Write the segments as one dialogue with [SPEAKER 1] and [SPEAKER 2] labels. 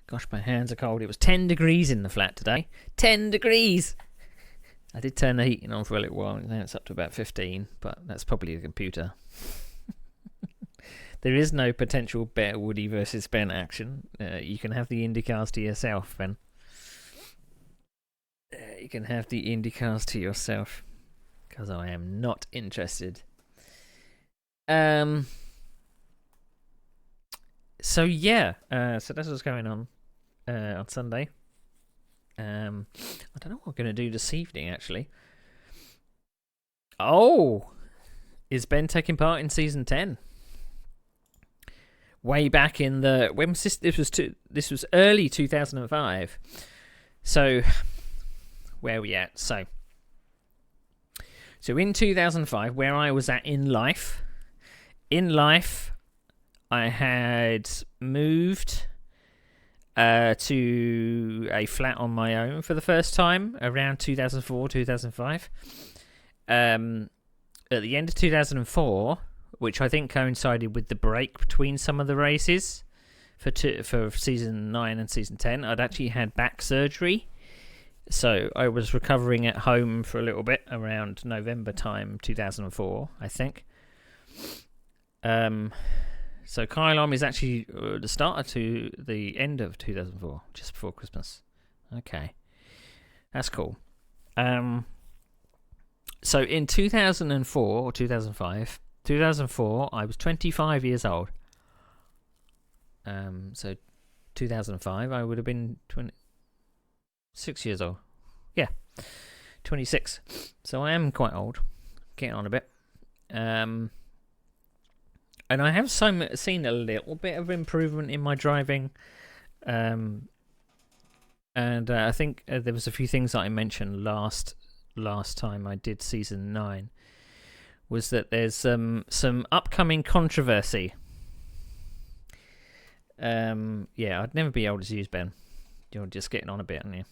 [SPEAKER 1] Gosh, my hands are cold. It was 10 degrees in the flat today. 10 degrees! I did turn the heating on for a little while. Now it's up to about 15, but that's probably the computer. There is no potential better Woody versus Ben action. You can have the IndyCars to yourself, Ben. You can have the IndyCars to yourself. Because I am not interested. So yeah. So that's what's going on Sunday. I don't know what I'm going to do this evening, actually. Oh! Is Ben taking part in Season 10? Way back in the... This was early 2005. So, where are we at? So in 2005, where I was at in life, I had moved to a flat on my own for the first time around 2004, 2005. At the end of 2004, which I think coincided with the break between some of the races for season 9 and season 10, I'd actually had back surgery. So I was recovering at home for a little bit around November time 2004, I think. So Kyle Arm is actually the starter to the end of 2004, just before Christmas. Okay. That's cool. So in 2004 or 2004, I was 25 years old. So 2005, I would have been 26 years old. Yeah, 26. So I am quite old. Getting on a bit. And I have seen a little bit of improvement in my driving. And I think there was a few things that I mentioned last time I did season 9. Was that there's some upcoming controversy. Yeah, I'd never be able to use Ben. You're just getting on a bit, aren't you?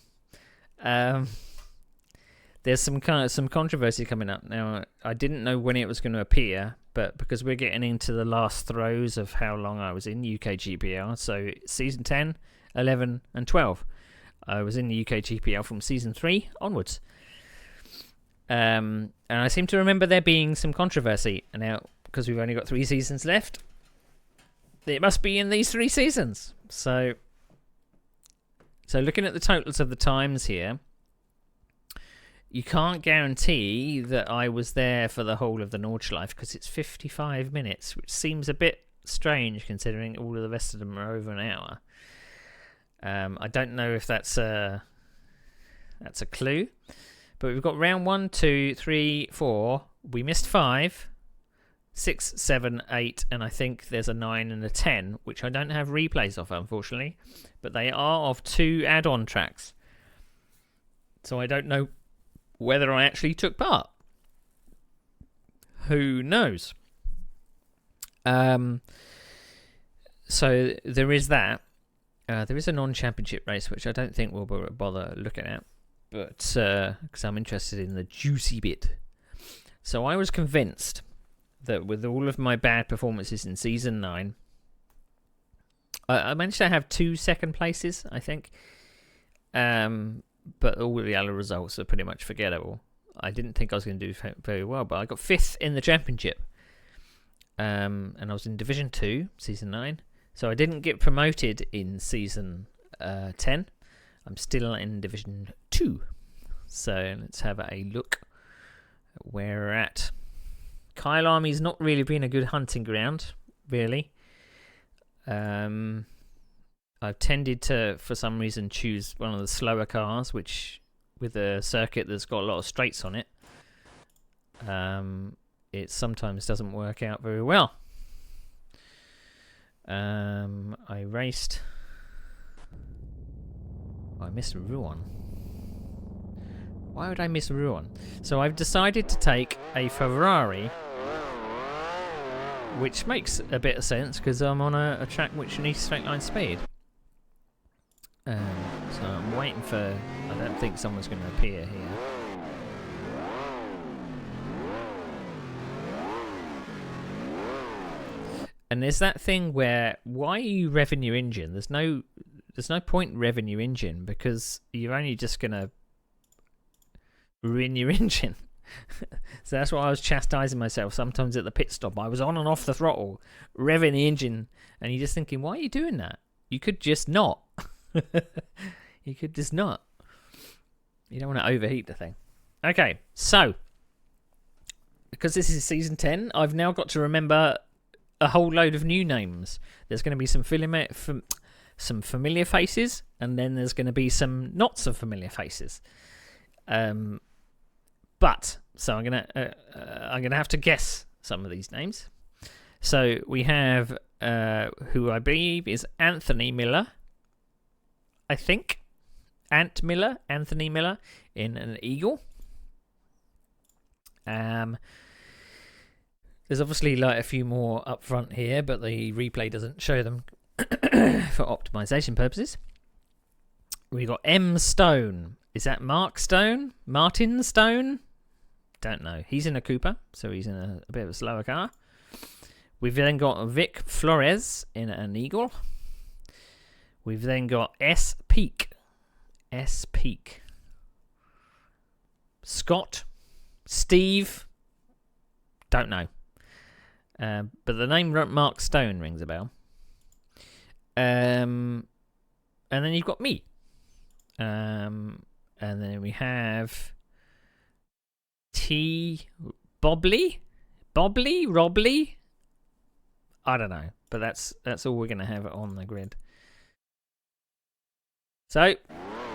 [SPEAKER 1] There's some controversy coming up now. I didn't know when it was going to appear, but because we're getting into the last throes of how long I was in UKGPL, so season 10, 11, and 12, I was in the UKGPL from season 3 onwards. And I seem to remember there being some controversy. And now, because we've only got 3 seasons left, it must be in these 3 seasons. So looking at the totals of the times here, you can't guarantee that I was there for the whole of the Nordschleife because it's 55 minutes, which seems a bit strange considering all of the rest of them are over an hour. I don't know if that's a clue. But we've got round 1, 2, 3, 4. We missed 5, 6, 7, 8, and I think there's a 9 and a 10, which I don't have replays of, unfortunately. But they are of 2 add-on tracks. So I don't know whether I actually took part. Who knows? So there is that. There is a non-championship race, which I don't think we'll bother looking at. But because I'm interested in the juicy bit. So I was convinced that with all of my bad performances in season 9, I managed to have 2 second places, I think. But all the other results are pretty much forgettable. I didn't think I was going to do very well, but I got 5th in the championship. And I was in Division 2, season 9. So I didn't get promoted in season 10. I'm still in Division 2. So let's have a look at where we're at. Kyle Army's not really been a good hunting ground, really. I've tended to, for some reason, choose one of the slower cars, which, with a circuit that's got a lot of straights on it, it sometimes doesn't work out very well. I raced... I missed Rouen. Why would I miss Rouen? So I've decided to take a Ferrari, which makes a bit of sense because I'm on a track which needs straight line speed. So I'm waiting for... I don't think someone's going to appear here. And there's that thing where, why are you revving your engine? There's no There's no point revving your engine because you're only just going to ruin your engine. So that's why I was chastising myself sometimes at the pit stop. I was on and off the throttle, revving the engine, and you're just thinking, why are you doing that? You could just not. You could just not. You don't want to overheat the thing. Okay, so because this is season 10, I've now got to remember a whole load of new names. There's going to be some familiar faces, and then there's going to be some not so familiar faces. But so I'm gonna have to guess some of these names. So we have who I believe is Anthony Miller. I think Anthony Miller in an Eagle. There's obviously like a few more up front here, but the replay doesn't show them for optimization purposes. We got M Stone. Is that Mark Stone? Martin Stone? Don't know. He's in a Cooper, so he's in a bit of a slower car. We've then got Vic Flores in an Eagle. We've then got S Peak. Scott. Steve. Don't know. But the name Mark Stone rings a bell. And then you've got me. And then we have T. Robley? I don't know, but that's all we're going to have on the grid. So,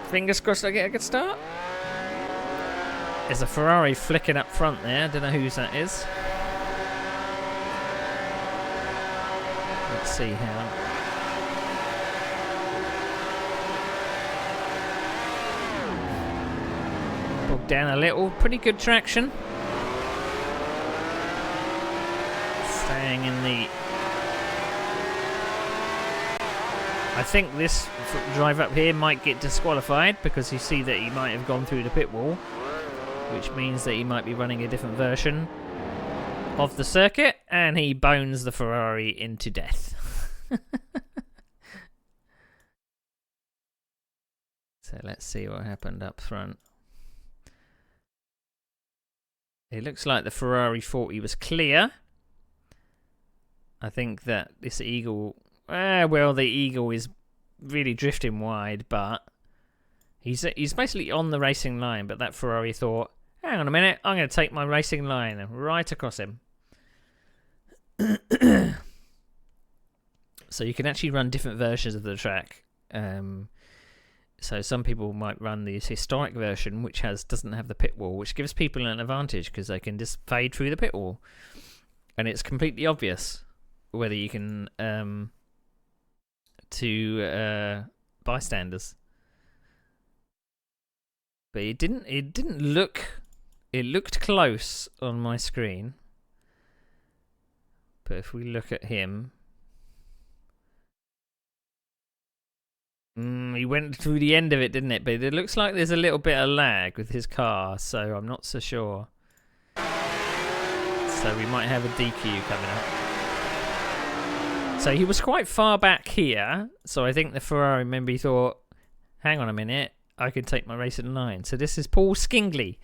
[SPEAKER 1] fingers crossed I get a good start. There's a Ferrari flicking up front there. Don't know whose that is. Let's see how. Bogged down a little. Pretty good traction. Staying in the... I think this drive up here might get disqualified because you see that he might have gone through the pit wall, which means that he might be running a different version of the circuit, and he bones the Ferrari into death. So let's see what happened up front. It looks like the Ferrari thought he was clear. I think that this Eagle... well, the Eagle is really drifting wide, but he's basically on the racing line, but that Ferrari thought, hang on a minute, I'm going to take my racing line right across him. So you can actually run different versions of the track. So some people might run the historic version, which doesn't have the pit wall, which gives people an advantage because they can just fade through the pit wall. And it's completely obvious whether you can... to bystanders, but it didn't look. It looked close on my screen, but if we look at him, he went through the end of it, didn't it? But it looks like there's a little bit of lag with his car, so I'm not so sure. So we might have a DQ coming up. So he was quite far back here, so I think the Ferrari member thought, hang on a minute, I could take my racing line. So this is Paul Skingley.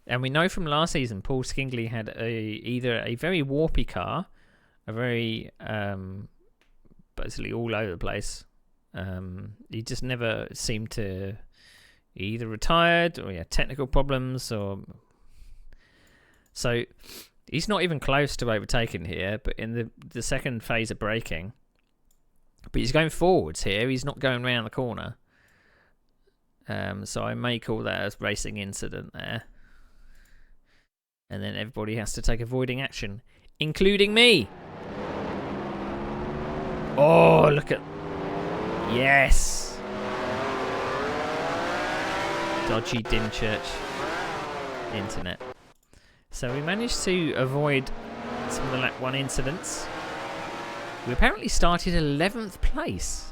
[SPEAKER 1] And we know from last season, Paul Skingley had either a very warpy car, a very, basically all over the place. He just never seemed to either retired or he had technical problems. So... he's not even close to overtaking here, but in the second phase of braking. But he's going forwards here. He's not going round the corner. So I may call that a racing incident there. And then everybody has to take avoiding action, including me. Oh, look at... yes! Dodgy Dymchurch internet. So we managed to avoid some of the lap 1 incidents. We apparently started 11th place.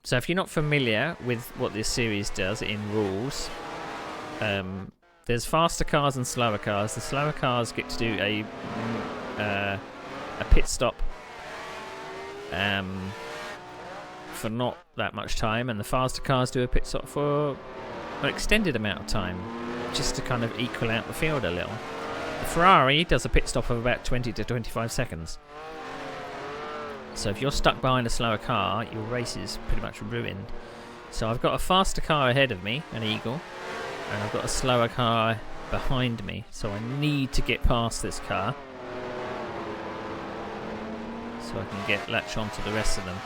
[SPEAKER 1] So if you're not familiar with what this series does in rules, there's faster cars and slower cars. The slower cars get to do a pit stop for not that much time, and the faster cars do a pit stop for an extended amount of time, just to kind of equal out the field a little. The Ferrari does a pit stop of about 20 to 25 seconds. So if you're stuck behind a slower car, your race is pretty much ruined. So I've got a faster car ahead of me, an Eagle, and I've got a slower car behind me. So I need to get past this car so I can latch on to the rest of them.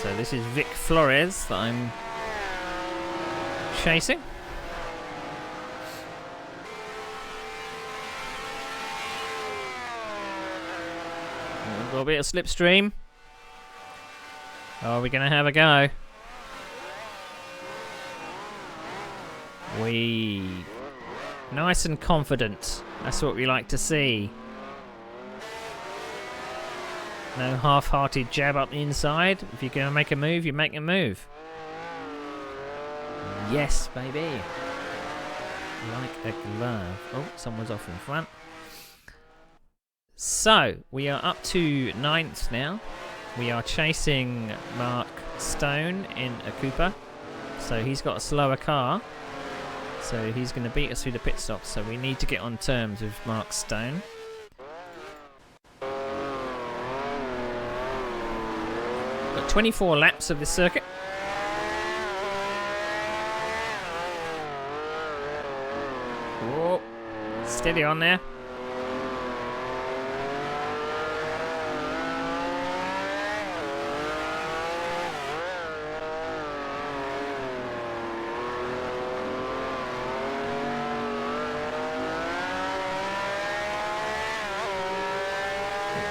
[SPEAKER 1] So this is Vic Flores that I'm chasing. We've got a bit of slipstream. Are we going to have a go? Nice and confident. That's what we like to see. No half-hearted jab up the inside. If you're going to make a move, you make a move. Yes, baby. Like a glove. Oh, someone's off in front. So, we are up to 9th now. We are chasing Mark Stone in a Cooper. So he's got a slower car. So he's going to beat us through the pit stop. So we need to get on terms with Mark Stone. Got 24 laps of this circuit. Whoa. Steady on there.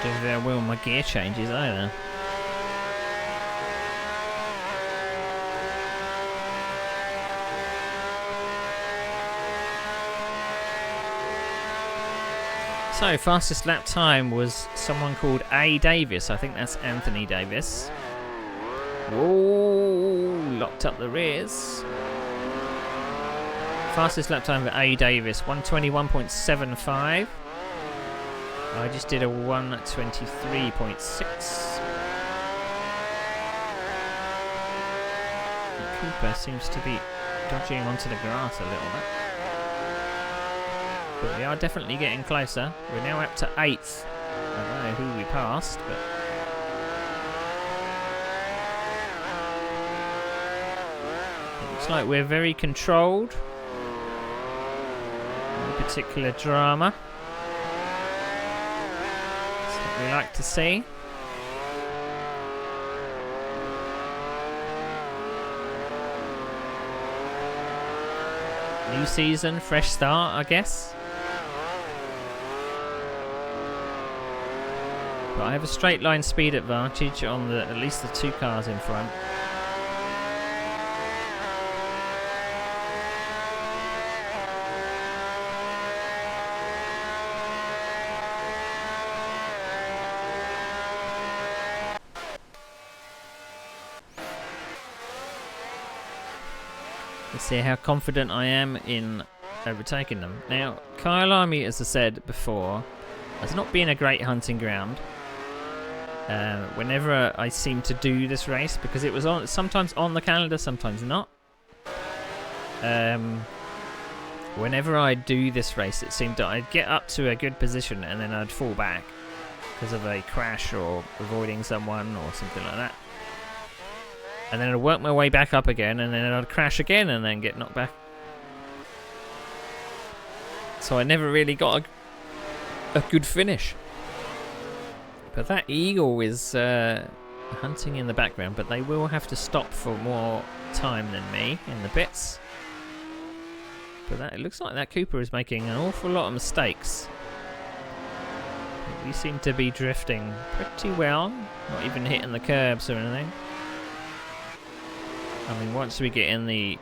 [SPEAKER 1] Don't do very well with my gear changes either. So, fastest lap time was someone called A. Davis. I think that's Anthony Davis. Whoa, locked up the rears. Fastest lap time for A. Davis, 121.75. I just did a 123.6. Cooper seems to be dodging onto the grass a little bit. But we are definitely getting closer. We're now up to 8th. I don't know who we passed, but... it looks like we're very controlled. No particular drama. That's what we like to see. New season, fresh start, I guess. But I have a straight line speed advantage on at least the 2 cars in front. Let's see how confident I am in overtaking them. Now, Kyle Army, as I said before, has not been a great hunting ground. Whenever I seem to do this race, because it was sometimes on the calendar, sometimes not. Whenever I do this race, it seemed that I'd get up to a good position and then I'd fall back because of a crash or avoiding someone or something like that. And then I'd work my way back up again, and then I'd crash again and then get knocked back. So I never really got a good finish. But that Eagle is hunting in the background, but they will have to stop for more time than me in the pits. But it looks like that Cooper is making an awful lot of mistakes. We seem to be drifting pretty well, not even hitting the curbs or anything. I mean, once we get in the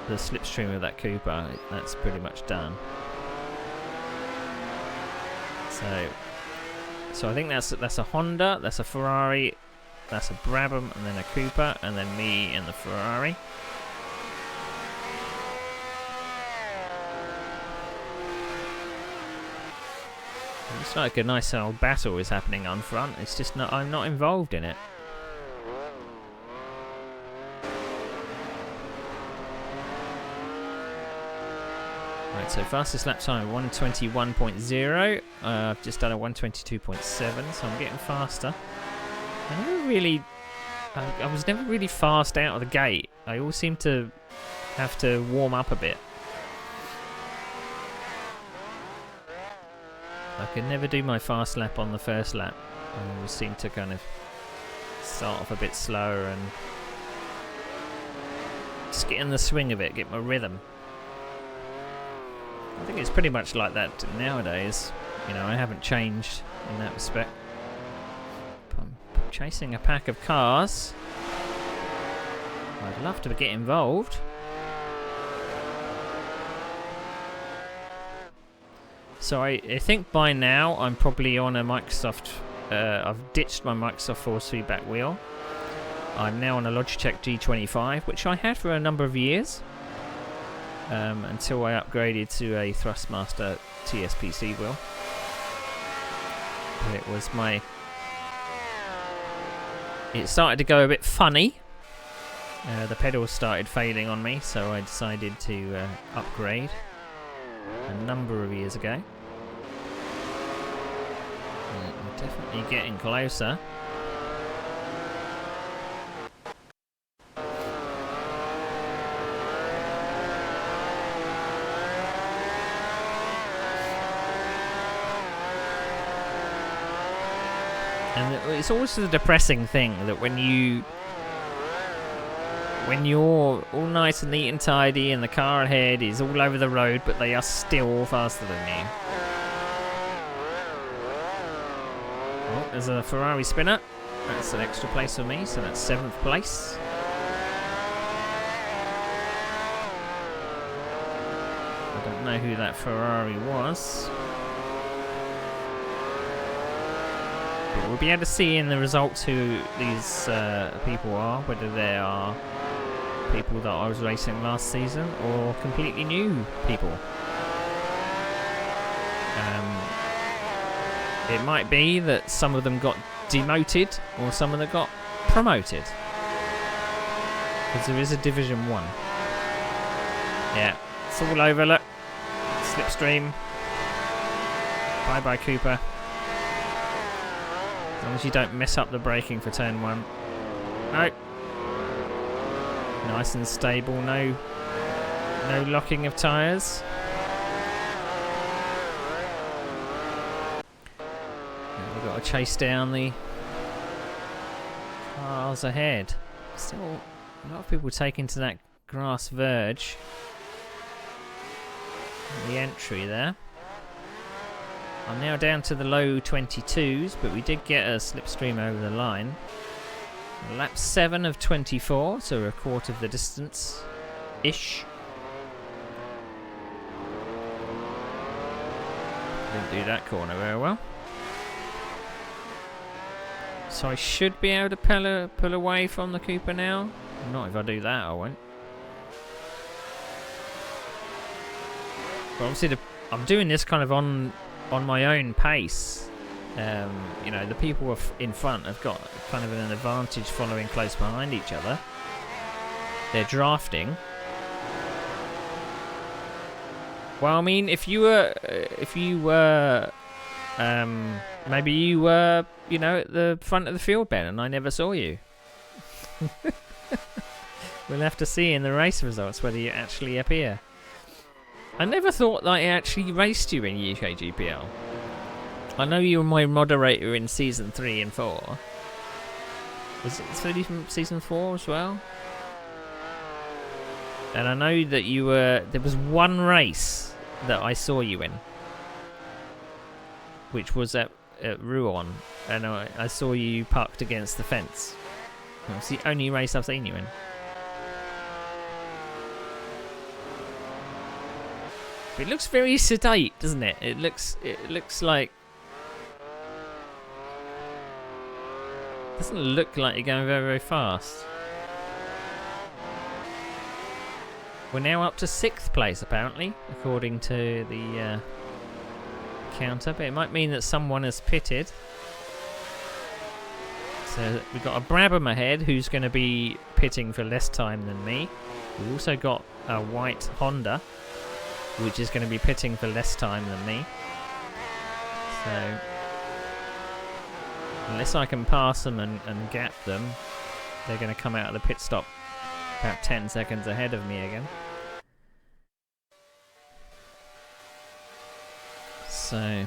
[SPEAKER 1] slipstream of that Cooper, that's pretty much done. So I think that's a Honda, that's a Ferrari, that's a Brabham, and then a Cooper, and then me in the Ferrari. It looks like a nice old battle is happening on front. It's just I'm not involved in it. Right, so fastest lap time 1:21.0. I've just done a 1:22.7, so I'm getting faster. I was never really fast out of the gate. I always seem to have to warm up a bit. I could never do my fast lap on the first lap. I always seem to kind of start off a bit slower and just get in the swing of it, get my rhythm. I think it's pretty much like that nowadays. You know, I haven't changed in that respect. I'm chasing a pack of cars. I'd love to get involved. So I think by now I'm probably on a Microsoft. I've ditched my Microsoft force feedback wheel. I'm now on a Logitech G25, which I had for a number of years. Until I upgraded to a Thrustmaster TSPC wheel. It was it started to go a bit funny. The pedals started failing on me, so I decided to upgrade a number of years ago. We're definitely getting closer. And it's always a depressing thing that when you're all nice and neat and tidy and the car ahead is all over the road, but they are still faster than you. Oh, there's a Ferrari spinner. That's an extra place for me, so that's 7th place. I don't know who that Ferrari was. But we'll be able to see in the results who these people are, whether they are people that I was racing last season or completely new people. It might be that some of them got demoted or some of them got promoted. Because there is a Division 1. Yeah, it's all over, look. Slipstream. Bye-bye, Cooper. As long as you don't mess up the braking for turn 1. No. Nice and stable, no locking of tyres. We've got to chase down the cars ahead. Still a lot of people taking to that grass verge. The entry there. I'm now down to the low 22s, but we did get a slipstream over the line. Lap 7 of 24, so a quarter of the distance-ish. Didn't do that corner very well. So I should be able to pull away from the Cooper now. Not if I do that, I won't. But obviously I'm doing this kind of on my own pace. You know, the people in front have got kind of an advantage following close behind each other. They're drafting. Well, I mean, if you were, maybe you were, you know, at the front of the field, Ben, and I never saw you. We'll have to see in the race results whether you actually appear. I never thought that I actually raced you in UKGPL. I know you were my moderator in season 3 and 4. Was it from season 4 as well? And I know that you were. There was one race that I saw you in, which was at Rouen, and I saw you parked against the fence. It's the only race I've seen you in. It looks very sedate, doesn't it? It looks like. Doesn't look like you're going very, very fast. We're now up to 6th place, apparently, according to the counter. But it might mean that someone has pitted. So we've got a Brabham ahead who's going to be pitting for less time than me. We've also got a white Honda which is going to be pitting for less time than me. So, unless I can pass them and gap them, they're going to come out of the pit stop about 10 seconds ahead of me again. So,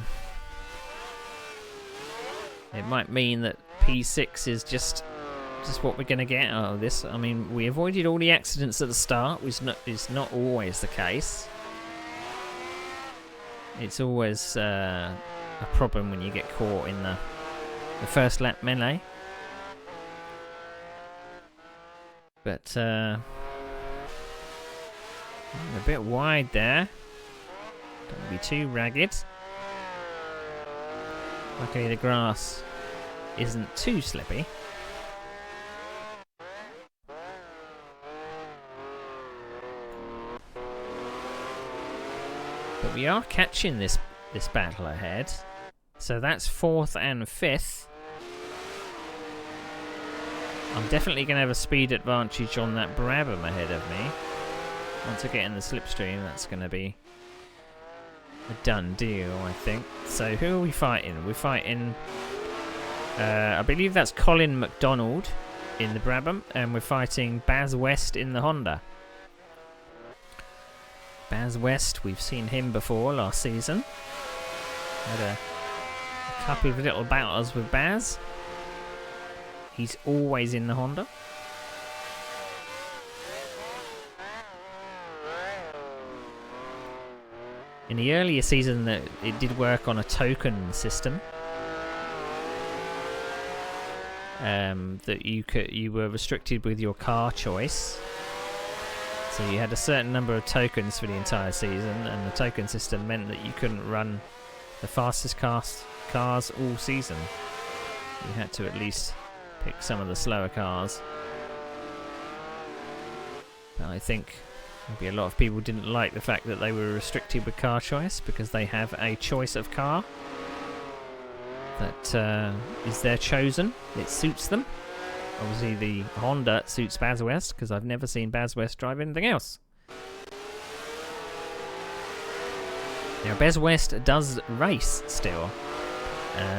[SPEAKER 1] it might mean that P6 is just what we're going to get out of this. I mean, we avoided all the accidents at the start, which is not always the case. It's always a problem when you get caught in the first lap melee. But a bit wide there. Don't be too ragged. Luckily the grass isn't too slippy. But we are catching this battle ahead. So that's 4th and 5th. I'm definitely going to have a speed advantage on that Brabham ahead of me. Once I get in the slipstream, that's going to be a done deal, I think. So who are we fighting? We're fighting, I believe that's Colin McDonald in the Brabham, and we're fighting Baz West in the Honda. Baz West, we've seen him before last season. Had a couple of little battles with Baz. He's always in the Honda. In the earlier season, it did work on a token system. That you were restricted with your car choice. So you had a certain number of tokens for the entire season, and the token system meant that you couldn't run the fastest cars all season. You had to at least pick some of the slower cars. But I think maybe a lot of people didn't like the fact that they were restricted with car choice, because they have a choice of car that is their chosen. It suits them. Obviously the Honda suits Baz West, because I've never seen Baz West drive anything else. Now Baz West does race still.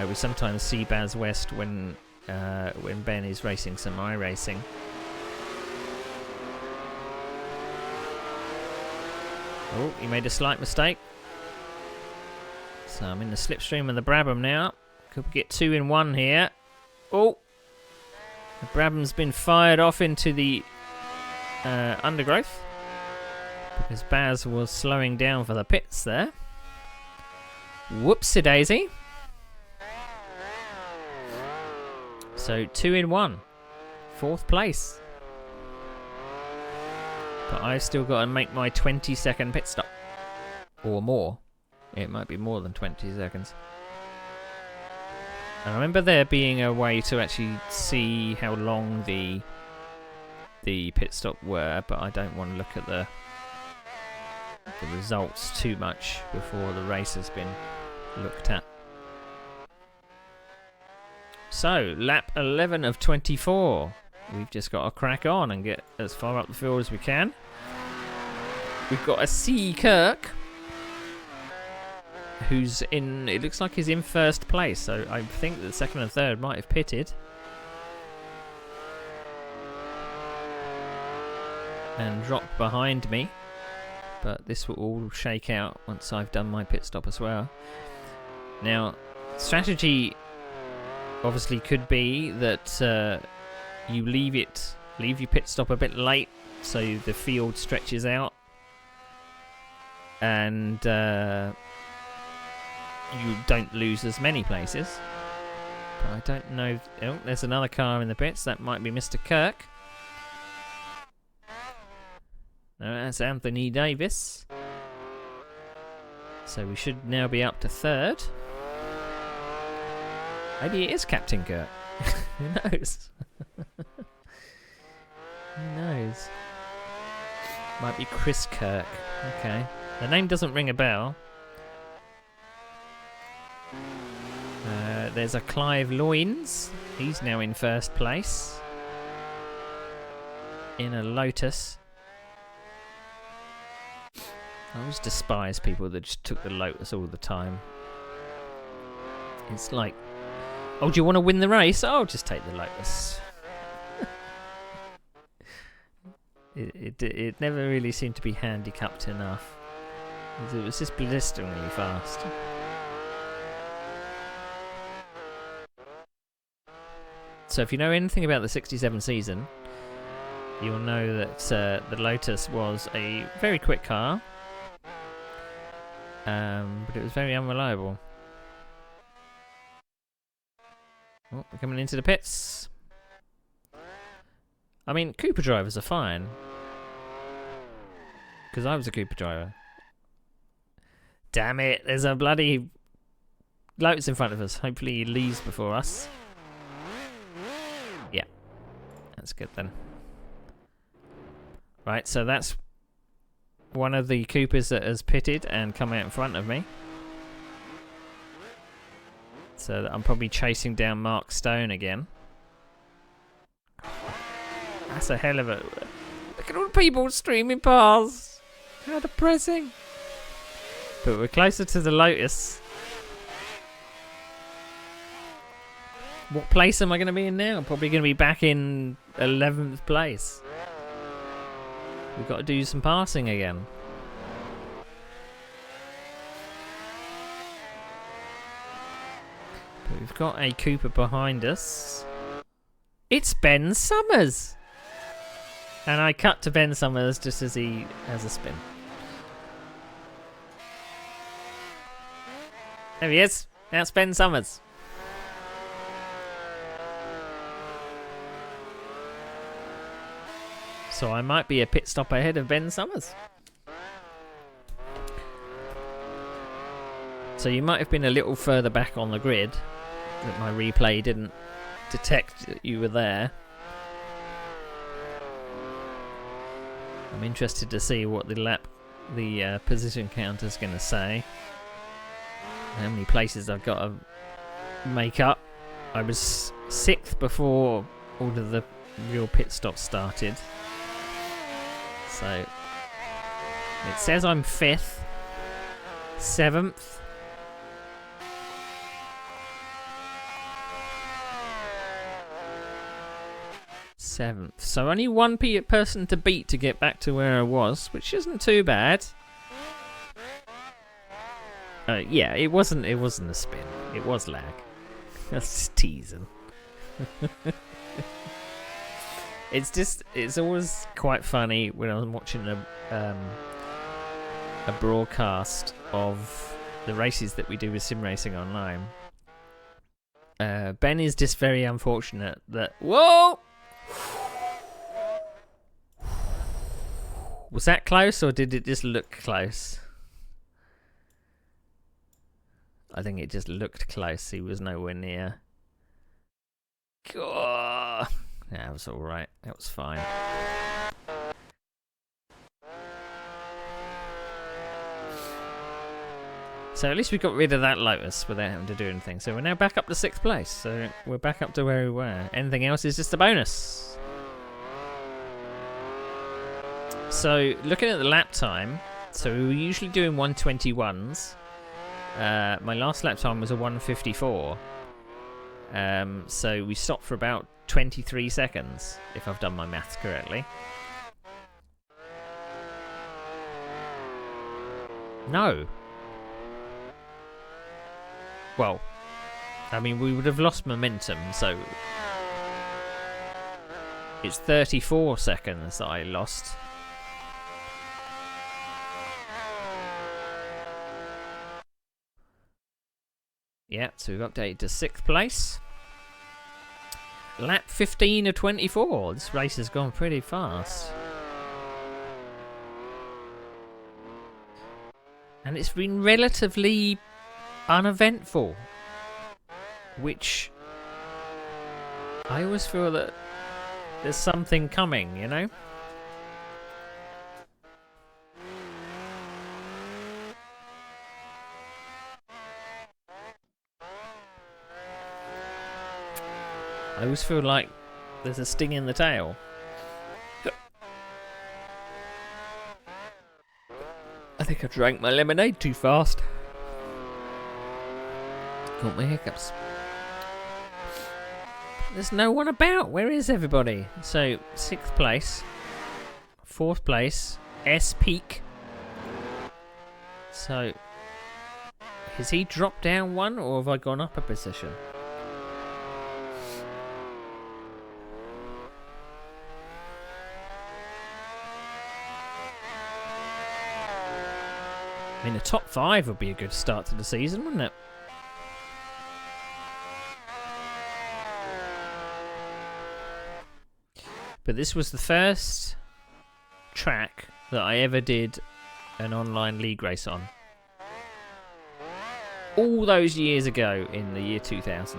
[SPEAKER 1] We sometimes see Baz West when Ben is racing some iRacing. Oh, he made a slight mistake. So I'm in the slipstream of the Brabham now. Could we get 2 in 1 here? Oh! The Brabham's been fired off into the undergrowth, because Baz was slowing down for the pits there. Whoopsie daisy. So 2 in 1. 4th place. But I've still got to make my 20-second pit stop. Or more. It might be more than 20 seconds. I remember there being a way to actually see how long the pit stop were, but I don't want to look at the results too much before the race has been looked at. So, lap 11 of 24. We've just got to crack on and get as far up the field as we can. We've got a C. Kirk, who's in, it looks like he's in 1st place, so I think that 2nd and 3rd might have pitted. And dropped behind me. But this will all shake out once I've done my pit stop as well. Now, strategy obviously could be that you leave your pit stop a bit late, so the field stretches out. And you don't lose as many places. But I don't know. Oh, there's another car in the pits. That might be Mr. Kirk. No, that's Anthony Davis. So we should now be up to 3rd. Maybe it is Captain Kirk. Who knows? Who knows? Might be Chris Kirk. Okay. The name doesn't ring a bell. There's a Clive Loynes. He's now in 1st place. In a Lotus. I always despise people that just took the Lotus all the time. It's like, oh, do you want to win the race? Oh, just take the Lotus. It never really seemed to be handicapped enough. It was just blisteringly fast. So if you know anything about the 67 season, you'll know that the Lotus was a very quick car, but it was very unreliable. Oh, we're coming into the pits. I mean, Cooper drivers are fine, because I was a Cooper driver. Damn it, there's a bloody Lotus in front of us. Hopefully he leaves before us. Yeah, that's good then. Right, so that's one of the Coopers that has pitted and come out in front of me. So I'm probably chasing down Mark Stone again. That's a hell of a... Look at all the people streaming past. How depressing. But we're closer to the Lotus. What place am I going to be in now? I'm probably going to be back in 11th place. We've got to do some passing again. But we've got a Cooper behind us. It's Ben Summers! And I cut to Ben Summers just as he has a spin. There he is. That's Ben Summers. So I might be a pit stop ahead of Ben Summers. So you might have been a little further back on the grid, that my replay didn't detect that you were there. I'm interested to see what the position counter is going to say. How many places I've got to make up. I was 6th before all of the real pit stops started. So it says I'm 5th, 7th. So only one person to beat to get back to where I was, which isn't too bad. Yeah, it wasn't a spin. It was lag. That's just teasing. It's always quite funny when I'm watching a broadcast of the races that we do with Simracing online. Ben is just very unfortunate that... Whoa! Was that close, or did it just look close? I think it just looked close. He was nowhere near. God. Yeah, that was alright. That was fine. So at least we got rid of that Lotus without having to do anything. So we're now back up to 6th place. So we're back up to where we were. Anything else is just a bonus. So looking at the lap time, so we were usually doing 1:21s. My last lap time was a 1:54. So we stopped for about 23 seconds, if I've done my maths correctly. No. Well, I mean, we would have lost momentum, so it's 34 seconds that I lost. Yeah, so we've updated to 6th place. Lap 15 of 24. This race has gone pretty fast. And it's been relatively uneventful. Which I always feel that there's something coming, you know? I always feel like there's a sting in the tail. think I drank my lemonade too fast. Got my hiccups. There's no one about. Where is everybody? So, 6th place. 4th place. S Peak. So, has he dropped down one or have I gone up a position? I mean, the top 5 would be a good start to the season, wouldn't it? But this was the first track that I ever did an online league race on. All those years ago in the year 2000.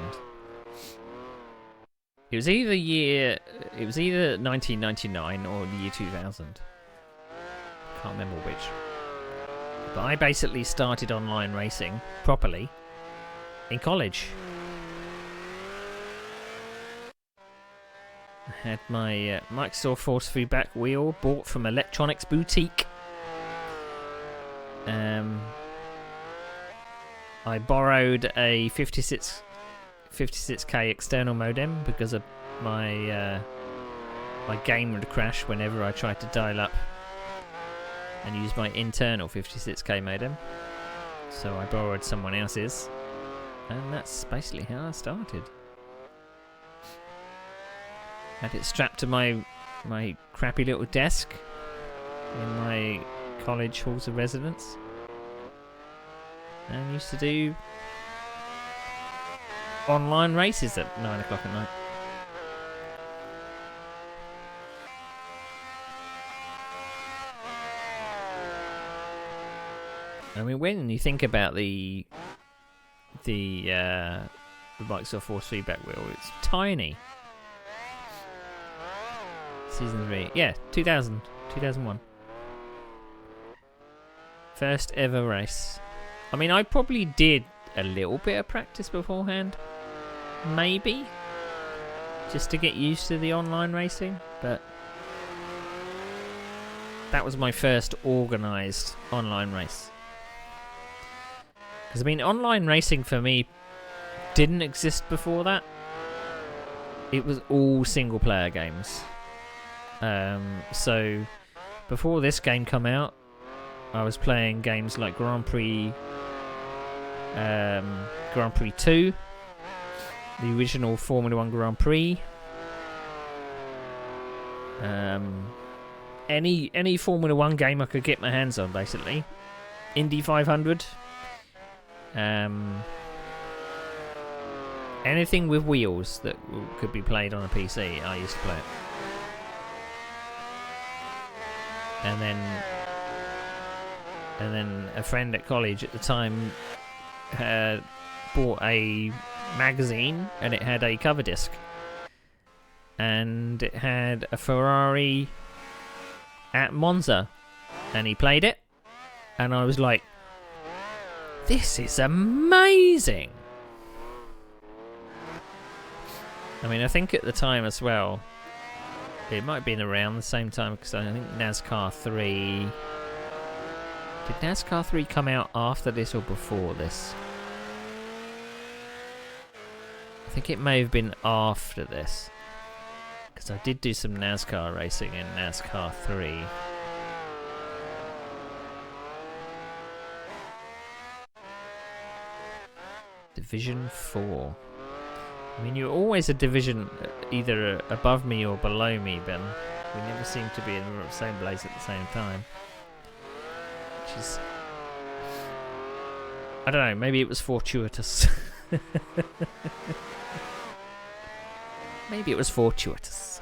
[SPEAKER 1] It was either 1999 or the year 2000. Can't remember which. But I basically started online racing properly in college. I had my Microsoft force feedback wheel bought from Electronics Boutique. I borrowed a 56k external modem because of my game would crash whenever I tried to dial up and use my internal 56k modem. So I borrowed someone else's, and that's basically how I started. Had it strapped to my crappy little desk in my college halls of residence, and used to do online races at 9 o'clock at night. I mean, when you think about the Microsoft force feedback wheel, it's tiny. Season 3. Yeah, 2001. First ever race. I mean, I probably did a little bit of practice beforehand. Maybe. Just to get used to the online racing. But that was my first organised online race. Because, I mean, online racing for me didn't exist before that. It was all single player games. So before this game come out, I was playing games like Grand Prix 2, the original Formula 1 Grand Prix, any Formula 1 game I could get my hands on, basically. Indy 500, anything with wheels that could be played on a PC, I used to play it. And then a friend at college at the time had bought a magazine, and it had a cover disc, and it had a Ferrari at Monza, and he played it, and I was like, this is amazing. I mean, I think at the time as well, it might have been around the same time, because I think NASCAR 3... Did NASCAR 3 come out after this or before this? I think it may have been after this, because I did do some NASCAR racing in NASCAR 3. Division 4. I mean, you're always a division either above me or below me, Ben. We never seem to be in the same place at the same time. Which is... I don't know, maybe it was fortuitous. Maybe it was fortuitous.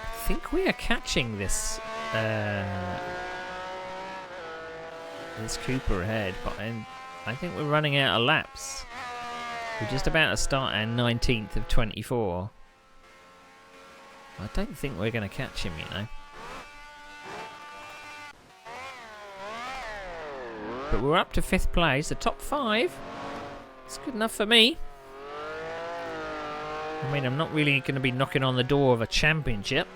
[SPEAKER 1] I think we are catching this... this Cooper ahead, but I think we're running out of laps. We're just about to start our 19th of 24. I don't think we're going to catch him, you know. But we're up to 5th place, the top 5. It's good enough for me. I mean, I'm not really going to be knocking on the door of a championship.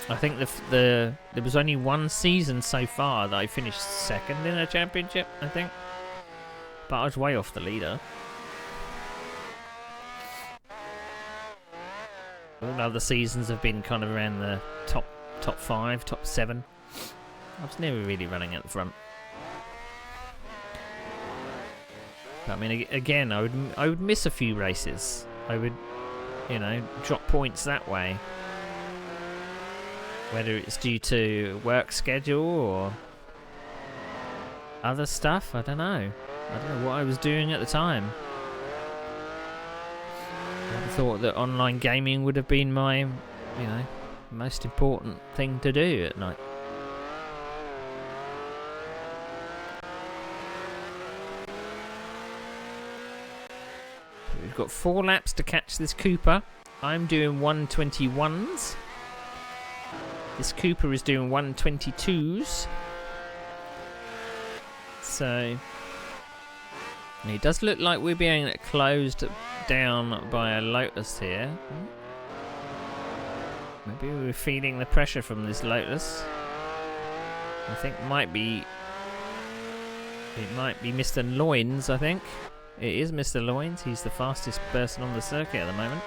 [SPEAKER 1] I think there was only one season so far that I finished second in a championship, I think. But I was way off the leader. All other seasons have been kind of around the top 5, top 7. I was never really running at the front. But, I mean, again, I would miss a few races. I would, you know, drop points that way. Whether it's due to work schedule or other stuff, I don't know. I don't know what I was doing at the time. I thought that online gaming would have been my, you know, most important thing to do at night. We've got 4 laps to catch this Cooper. I'm doing 1:21s. This Cooper is doing 1:22s. So it does look like we're being closed down by a Lotus here. Maybe we're feeling the pressure from this Lotus. I think it might be Mr. Loins, I think. It is Mr. Loins. He's the fastest person on the circuit at the moment.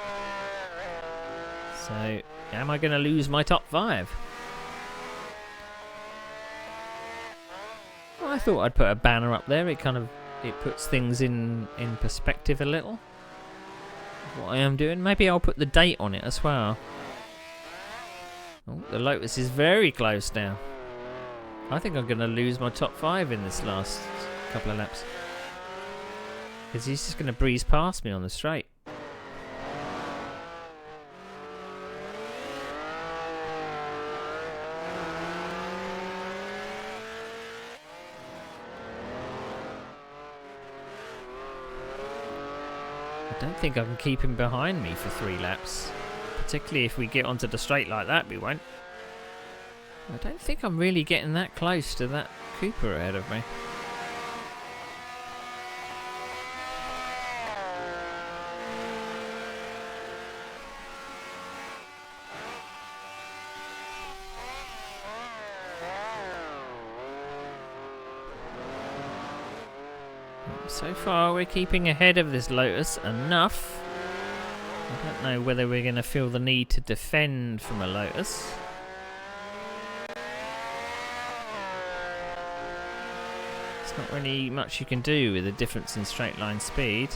[SPEAKER 1] So, am I going to lose my top 5? Well, I thought I'd put a banner up there. It puts things in perspective a little. What I am doing. Maybe I'll put the date on it as well. Oh, the Lotus is very close now. I think I'm going to lose my top 5 in this last couple of laps. Because he's just going to breeze past me on the straight. I don't think I can keep him behind me for 3 laps. Particularly if we get onto the straight like that, we won't. I don't think I'm really getting that close to that Cooper ahead of me. So far we're keeping ahead of this Lotus enough. I don't know whether we're going to feel the need to defend from a Lotus. There's not really much you can do with the difference in straight line speed.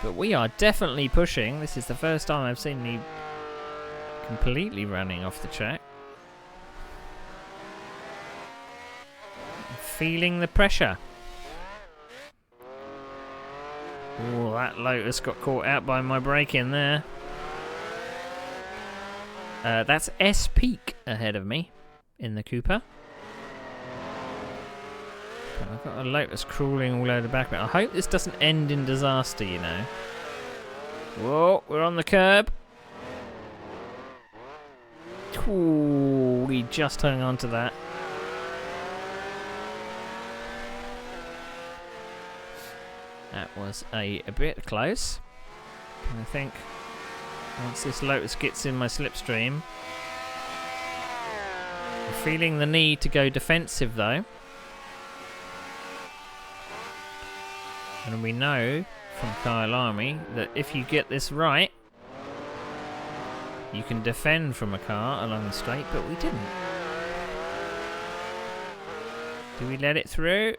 [SPEAKER 1] But we are definitely pushing. This is the first time I've seen me completely running off the track. I'm feeling the pressure. Oh, that Lotus got caught out by my braking there. That's S Peak ahead of me in the Cooper. But I've got a Lotus crawling all over the back of it. I hope this doesn't end in disaster, you know. Whoa, we're on the curb. Ooh, we just hung on to that. That was a bit close. I think once this Lotus gets in my slipstream, I'm feeling the need to go defensive though. And we know from Kyle Army that if you get this right, you can defend from a car along the straight, but we didn't. Do we let it through?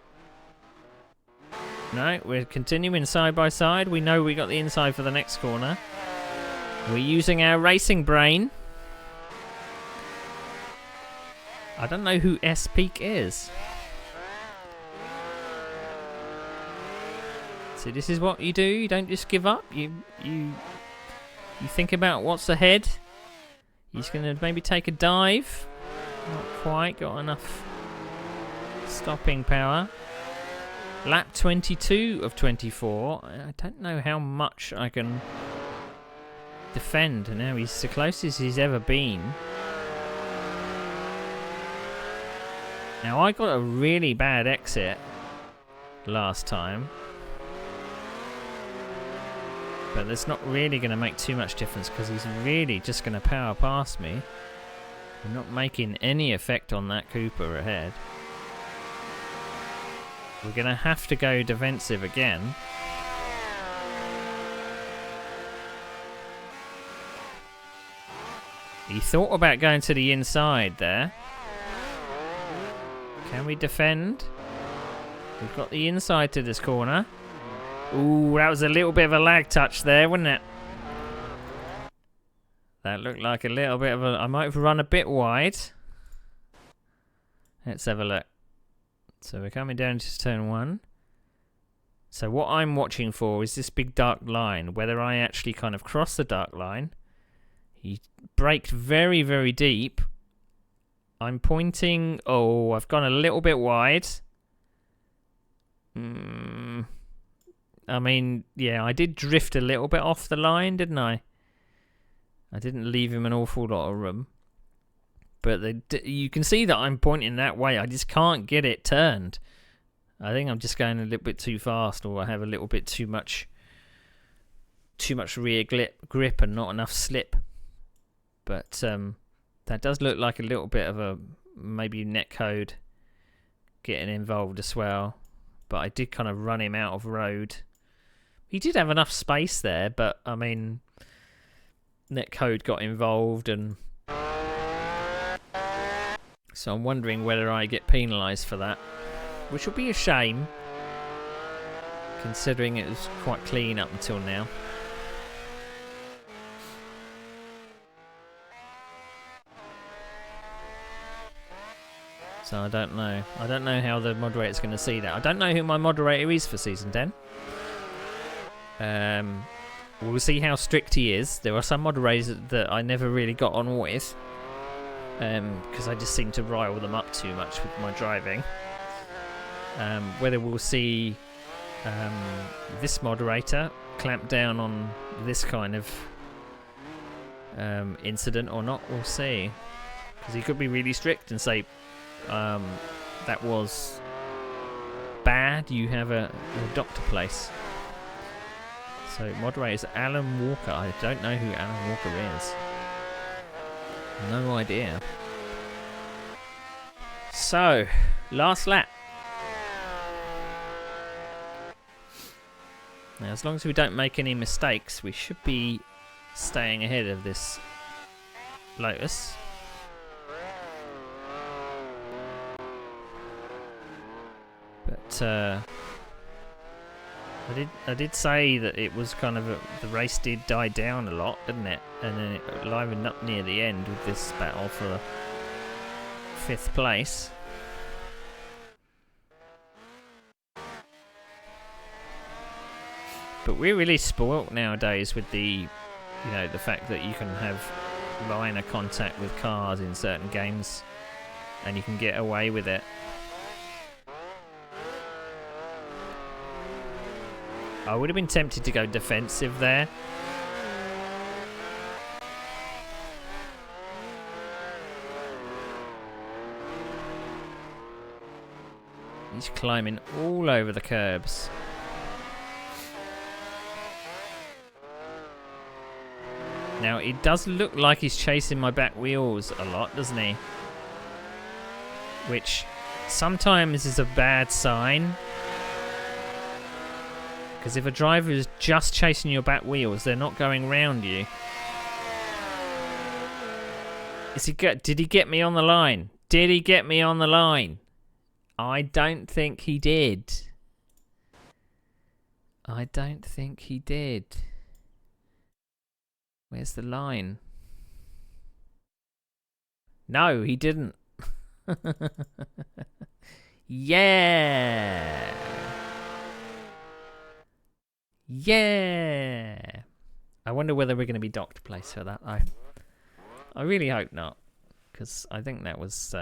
[SPEAKER 1] No, we're continuing side by side. We know we got the inside for the next corner. We're using our racing brain. I don't know who S Peak is. So this is what you do. You don't just give up. You think about what's ahead. You're just going to maybe take a dive. Not quite got enough stopping power. Lap 22 of 24. I don't know how much I can defend. Now he's the closest he's ever been. Now I got a really bad exit last time. But that's not really going to make too much difference because he's really just going to power past me. I'm not making any effect on that Cooper ahead. We're going to have to go defensive again. He thought about going to the inside there. Can we defend? We've got the inside to this corner. Ooh, that was a little bit of a lag touch there, wasn't it? That looked like a little bit of a... I might have run a bit wide. Let's have a look. So we're coming down to turn 1. So what I'm watching for is this big dark line. Whether I actually kind of cross the dark line. He braked very, very deep. I'm pointing... Oh, I've gone a little bit wide. I mean, yeah, I did drift a little bit off the line, didn't I? I didn't leave him an awful lot of room. But you can see that I'm pointing that way. I just can't get it turned. I think I'm just going a little bit too fast, or I have a little bit too much rear grip and not enough slip. But that does look like a little bit of a maybe netcode getting involved as well. But I did kind of run him out of road. He did have enough space there, but I mean, netcode got involved, and so I'm wondering whether I get penalised for that, which will be a shame, considering it was quite clean up until now. So I don't know. I don't know how the moderator's going to see that. I don't know who my moderator is for Season 10. We'll see how strict he is. There are some moderators that I never really got on with, because I just seem to rile them up too much with my driving. Whether we'll see this moderator clamp down on this kind of incident or not, we'll see. Because he could be really strict and say, that was bad, you have a doctor place. So moderator is Alan Walker. I don't know who Alan Walker is. No idea. So, last lap. Now, as long as we don't make any mistakes, we should be staying ahead of this Lotus. But I did say that it was kind of the race did die down a lot, didn't it? And then it livened up near the end with this battle for 5th place. But we're really spoilt nowadays with the fact that you can have liner contact with cars in certain games, and you can get away with it. I would have been tempted to go defensive there. He's climbing all over the curbs. Now, it does look like he's chasing my back wheels a lot, doesn't he? Which sometimes is a bad sign. Because if a driver is just chasing your back wheels, they're not going round you. Did he get me on the line? Did he get me on the line? I don't think he did. I don't think he did. Where's the line? No, he didn't. Yeah. Yeah. I wonder whether we're going to be docked place for that. I really hope not, because I think that was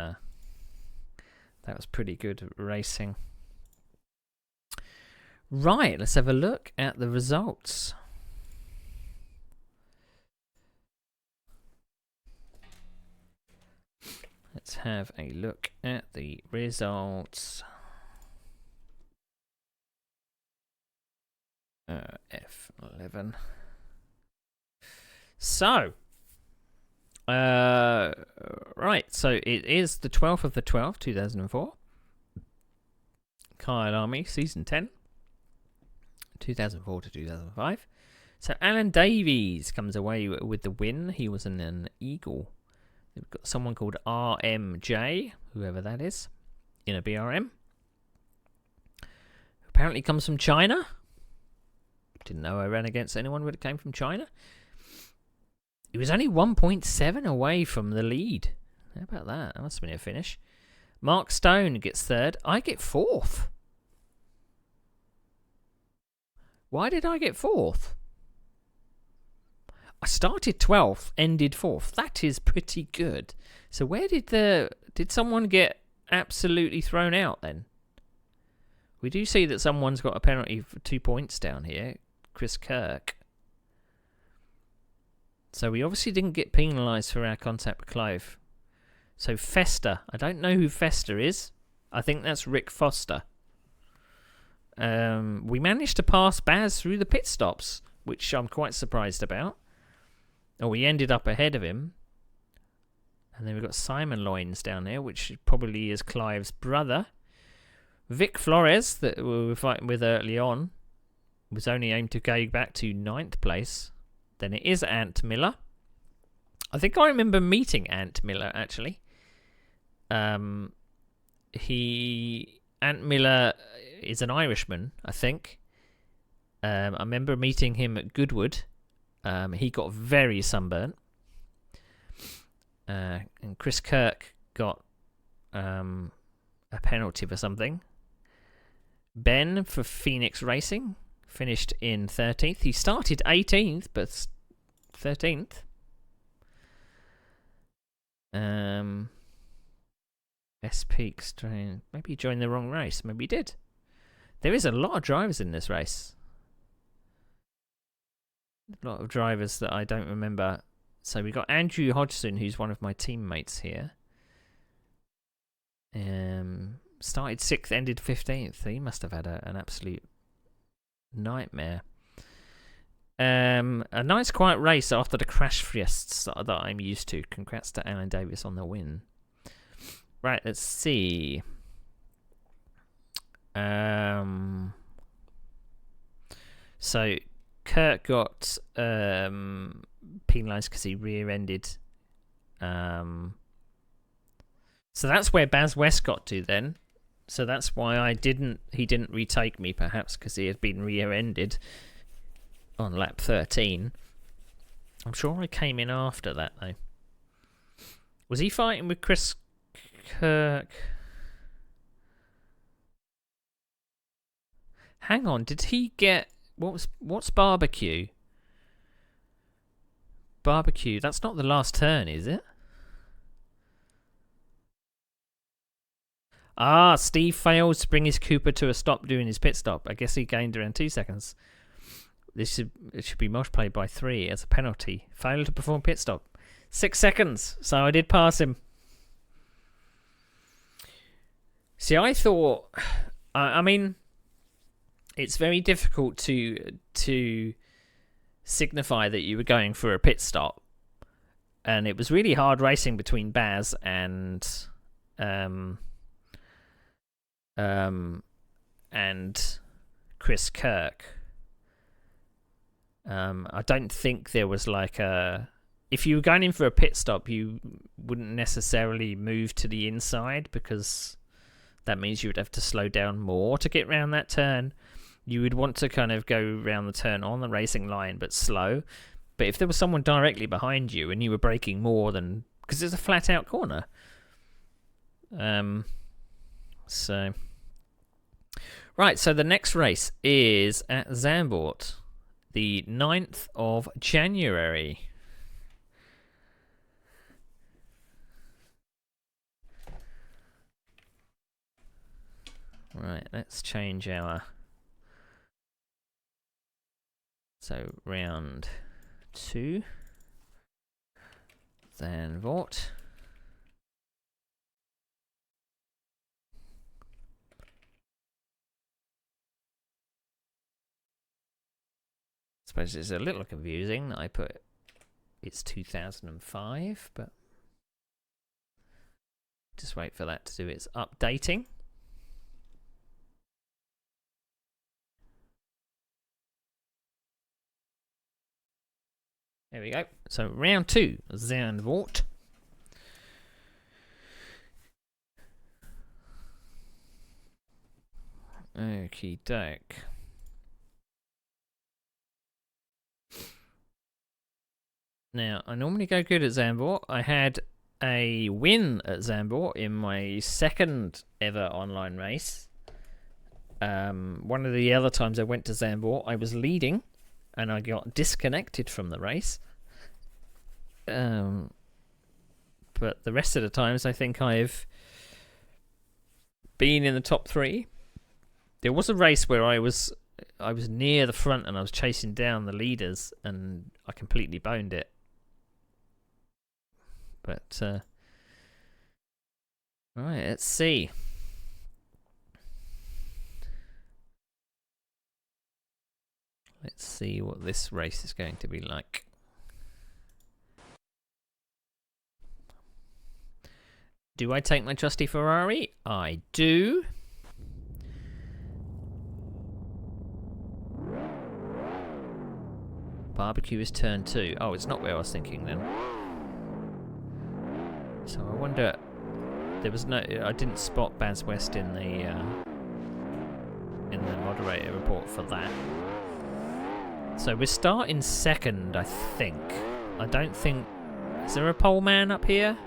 [SPEAKER 1] pretty good racing. Right, let's have a look at the results. Let's have a look at the results. F11. So, right. So it is the 12th of the 12th, 2004. Kyle Army, Season 10. 2004 to 2005. So Alan Davies comes away with the win. He was in an Eagle. We've got someone called RMJ, whoever that is, in a BRM. Apparently comes from China. Didn't know I ran against anyone when it came from China. He was only 1.7 away from the lead. How about that? That must have been a finish. Mark Stone gets third. I get fourth. Why did I get fourth? I started 12th, ended 4th. That is pretty good. So where did someone get absolutely thrown out then? We do see that someone's got a penalty for 2 points down here. Chris Kirk. So we obviously didn't get penalised for our contact with Clive. So Fester. I don't know who Fester is. I think that's Rick Foster. We managed to pass Baz through the pit stops, which I'm quite surprised about. Oh, we ended up ahead of him. And then we've got Simon Loynes down there, which probably is Clive's brother. Vic Flores, that we were fighting with early on, was only aimed to go back to 9th place. Then it is Ant Miller. I think I remember meeting Ant Miller, actually. Ant Miller is an Irishman, I think. I remember meeting him at Goodwood. He got very sunburnt. And Chris Kirk got a penalty for something. Ben for Phoenix Racing finished in 13th. He started 18th, but 13th. S Peaks train. Maybe he joined the wrong race. Maybe he did. There is a lot of drivers in this race. A lot of drivers that I don't remember. So we got Andrew Hodgson, who's one of my teammates here. Started 6th, ended 15th. He must have had an absolute nightmare. A nice quiet race after the crash fiestas that I'm used to. Congrats to Alan Davis on the win. Right, let's see. So Kirk got penalised because he rear-ended. So that's where Baz West got to then. So that's why he didn't retake me, perhaps because he had been rear-ended on lap 13. I'm sure I came in after that though. Was he fighting with Chris Kirk? Hang on, did he get what's barbecue? Barbecue, that's not the last turn, is it? Ah, Steve fails to bring his Cooper to a stop doing his pit stop. I guess he gained around 2 seconds. It should be multiplied by 3 as a penalty. Failure to perform pit stop. 6 seconds. So I did pass him. See, I thought... I mean, it's very difficult to signify that you were going for a pit stop. And it was really hard racing between Baz and Chris Kirk. I don't think there was like a... If you were going in for a pit stop, you wouldn't necessarily move to the inside because that means you would have to slow down more to get round that turn. You would want to kind of go round the turn on the racing line, but slow. But if there was someone directly behind you and you were braking more than... Because it's a flat-out corner. So... Right, so the next race is at Zandvoort, the 9th of January. Right, let's change our... So, round 2. Zandvoort. I suppose it's a little confusing that I put it's 2005, but just wait for that to do its updating. There we go. So round 2, Zandvoort. Okie doke. Now, I normally go good at Zandvoort. I had a win at Zandvoort in my second ever online race. One of the other times I went to Zandvoort, I was leading and I got disconnected from the race. But the rest of the times, I think I've been in the top 3. There was a race where I was near the front and I was chasing down the leaders and I completely boned it. But right, let's see. Let's see what this race is going to be like. Do I take my trusty Ferrari? I do. Barbecue is turn 2. Oh, it's not where I was thinking then. So I wonder. There was no. I didn't spot Baz West in the moderator report for that. So we're starting second, I think. I don't think. Is there a pole man up here?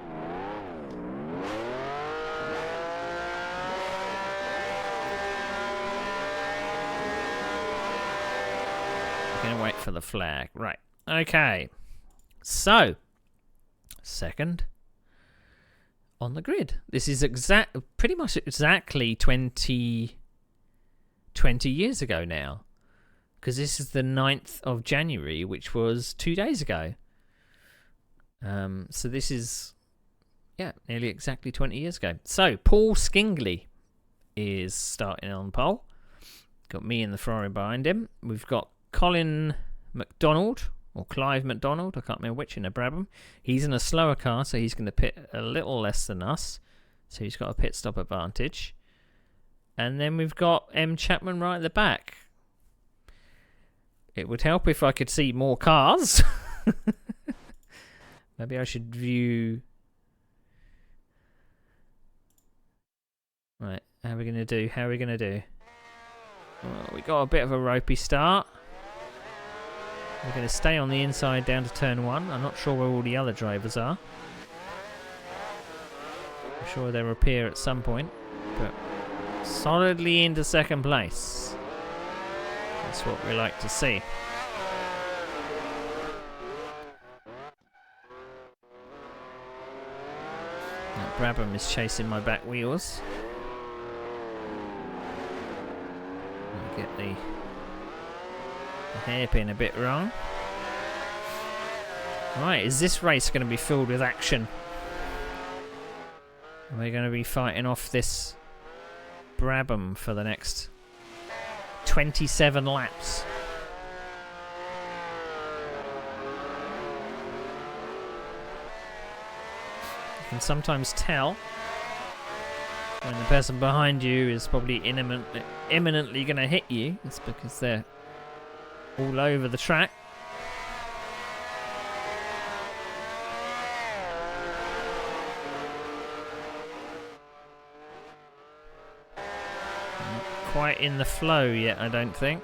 [SPEAKER 1] Gonna wait for the flag. Right. Okay. So, second on the grid. This is pretty much exactly 20 years ago now. Because this is the 9th of January, which was 2 days ago. So this is, yeah, nearly exactly 20 years ago. So, Paul Skingley is starting on pole. Got me in the Ferrari behind him. We've got Colin McDonald, or Clive McDonald, I can't remember which, in a Brabham. He's in a slower car, so he's going to pit a little less than us. So he's got a pit stop advantage. And then we've got M. Chapman right at the back. It would help if I could see more cars. Maybe I should view... Right, how are we going to do? Well, we got a bit of a ropey start. We're going to stay on the inside down to turn 1. I'm not sure where all the other drivers are. I'm sure they'll appear at some point. But solidly into second place. That's what we like to see. That Brabham is chasing my back wheels. I'll get the hairpin a bit wrong. Right, is this race going to be filled with action? Are we going to be fighting off this Brabham for the next 27 laps? You can sometimes tell when the person behind you is probably imminently going to hit you. It's because they're all over the track. Not quite in the flow yet, I don't think.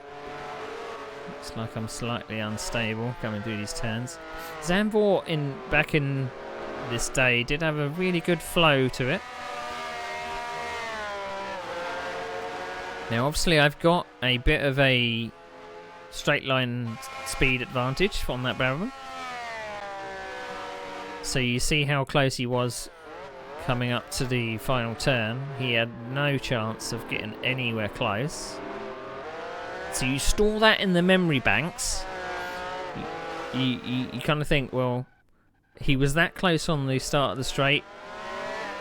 [SPEAKER 1] Looks like I'm slightly unstable coming through these turns. Zandvoort back in this day did have a really good flow to it. Now obviously I've got a bit of a straight line speed advantage on that Brabham. So you see how close he was coming up to the final turn. He had no chance of getting anywhere close. So you store that in the memory banks. You kind of think, well, he was that close on the start of the straight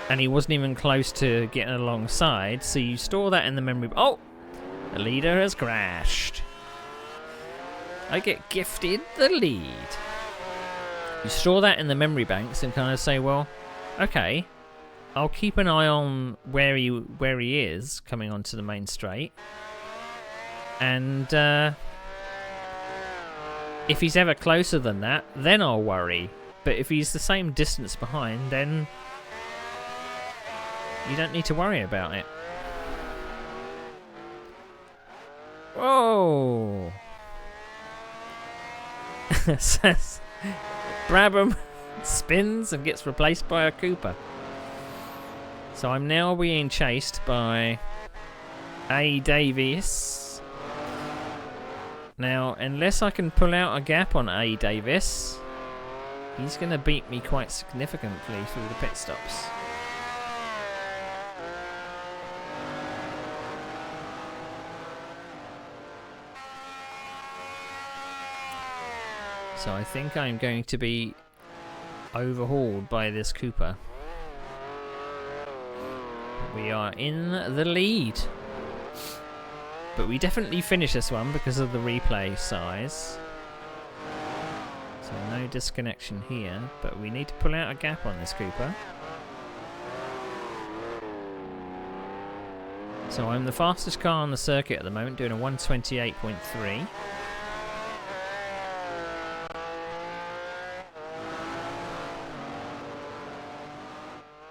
[SPEAKER 1] and he wasn't even close to getting alongside. So you store that in the memory. Oh, the leader has crashed. I get gifted the lead. You store that in the memory banks and kind of say, well, okay, I'll keep an eye on where he is coming onto the main straight, and if he's ever closer than that, then I'll worry. But if he's the same distance behind, then you don't need to worry about it. Whoa! Brabham spins and gets replaced by a Cooper. So I'm now being chased by A. Davis. Now, unless I can pull out a gap on A. Davis, he's going to beat me quite significantly through the pit stops. So I think I'm going to be overhauled by this Cooper. We are in the lead. But we definitely finish this one because of the replay size. So no disconnection here, but we need to pull out a gap on this Cooper. So I'm the fastest car on the circuit at the moment, doing a 128.3.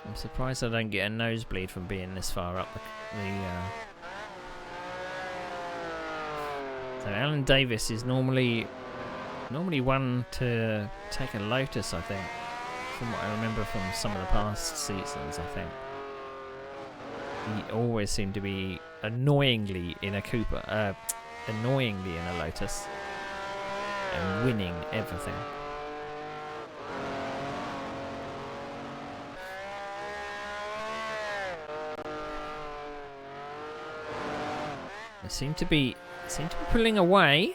[SPEAKER 1] I'm surprised I don't get a nosebleed from being this far up the So Alan Davis is normally one to take a Lotus, I think, from what I remember from some of the past seasons. I think he always seemed to be annoyingly in a Cooper, annoyingly in a Lotus, and winning everything. They seem to be pulling away.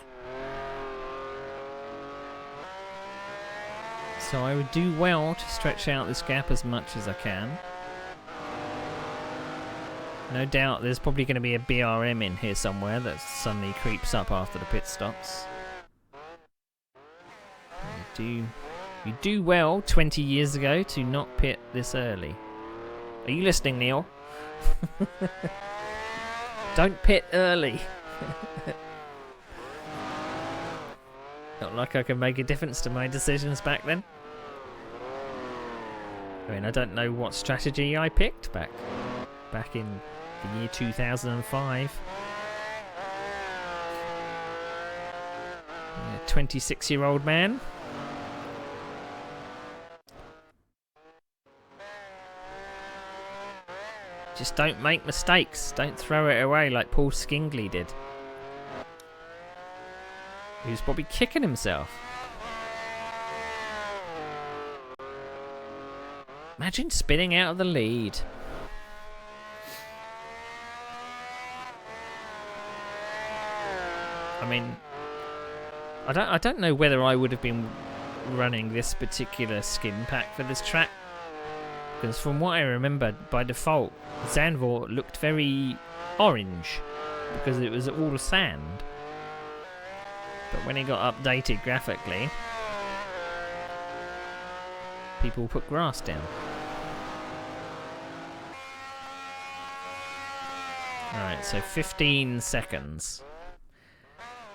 [SPEAKER 1] So I would do well to stretch out this gap as much as I can. No doubt there's probably going to be a BRM in here somewhere that suddenly creeps up after the pit stops. You do well 20 years ago to not pit this early. Are you listening, Neil? Don't pit early. Not like I can make a difference to my decisions back then. I mean, I don't know what strategy I picked back in the year 2005. 26-year-old man. Just don't make mistakes. Don't throw it away like Paul Skingley did. He was probably kicking himself. Imagine spinning out of the lead. I mean, I don't know whether I would have been running this particular skin pack for this track. Because from what I remember, by default, Zandvoort looked very orange because it was all sand. But when it got updated graphically, people put grass down. Alright, so 15 seconds.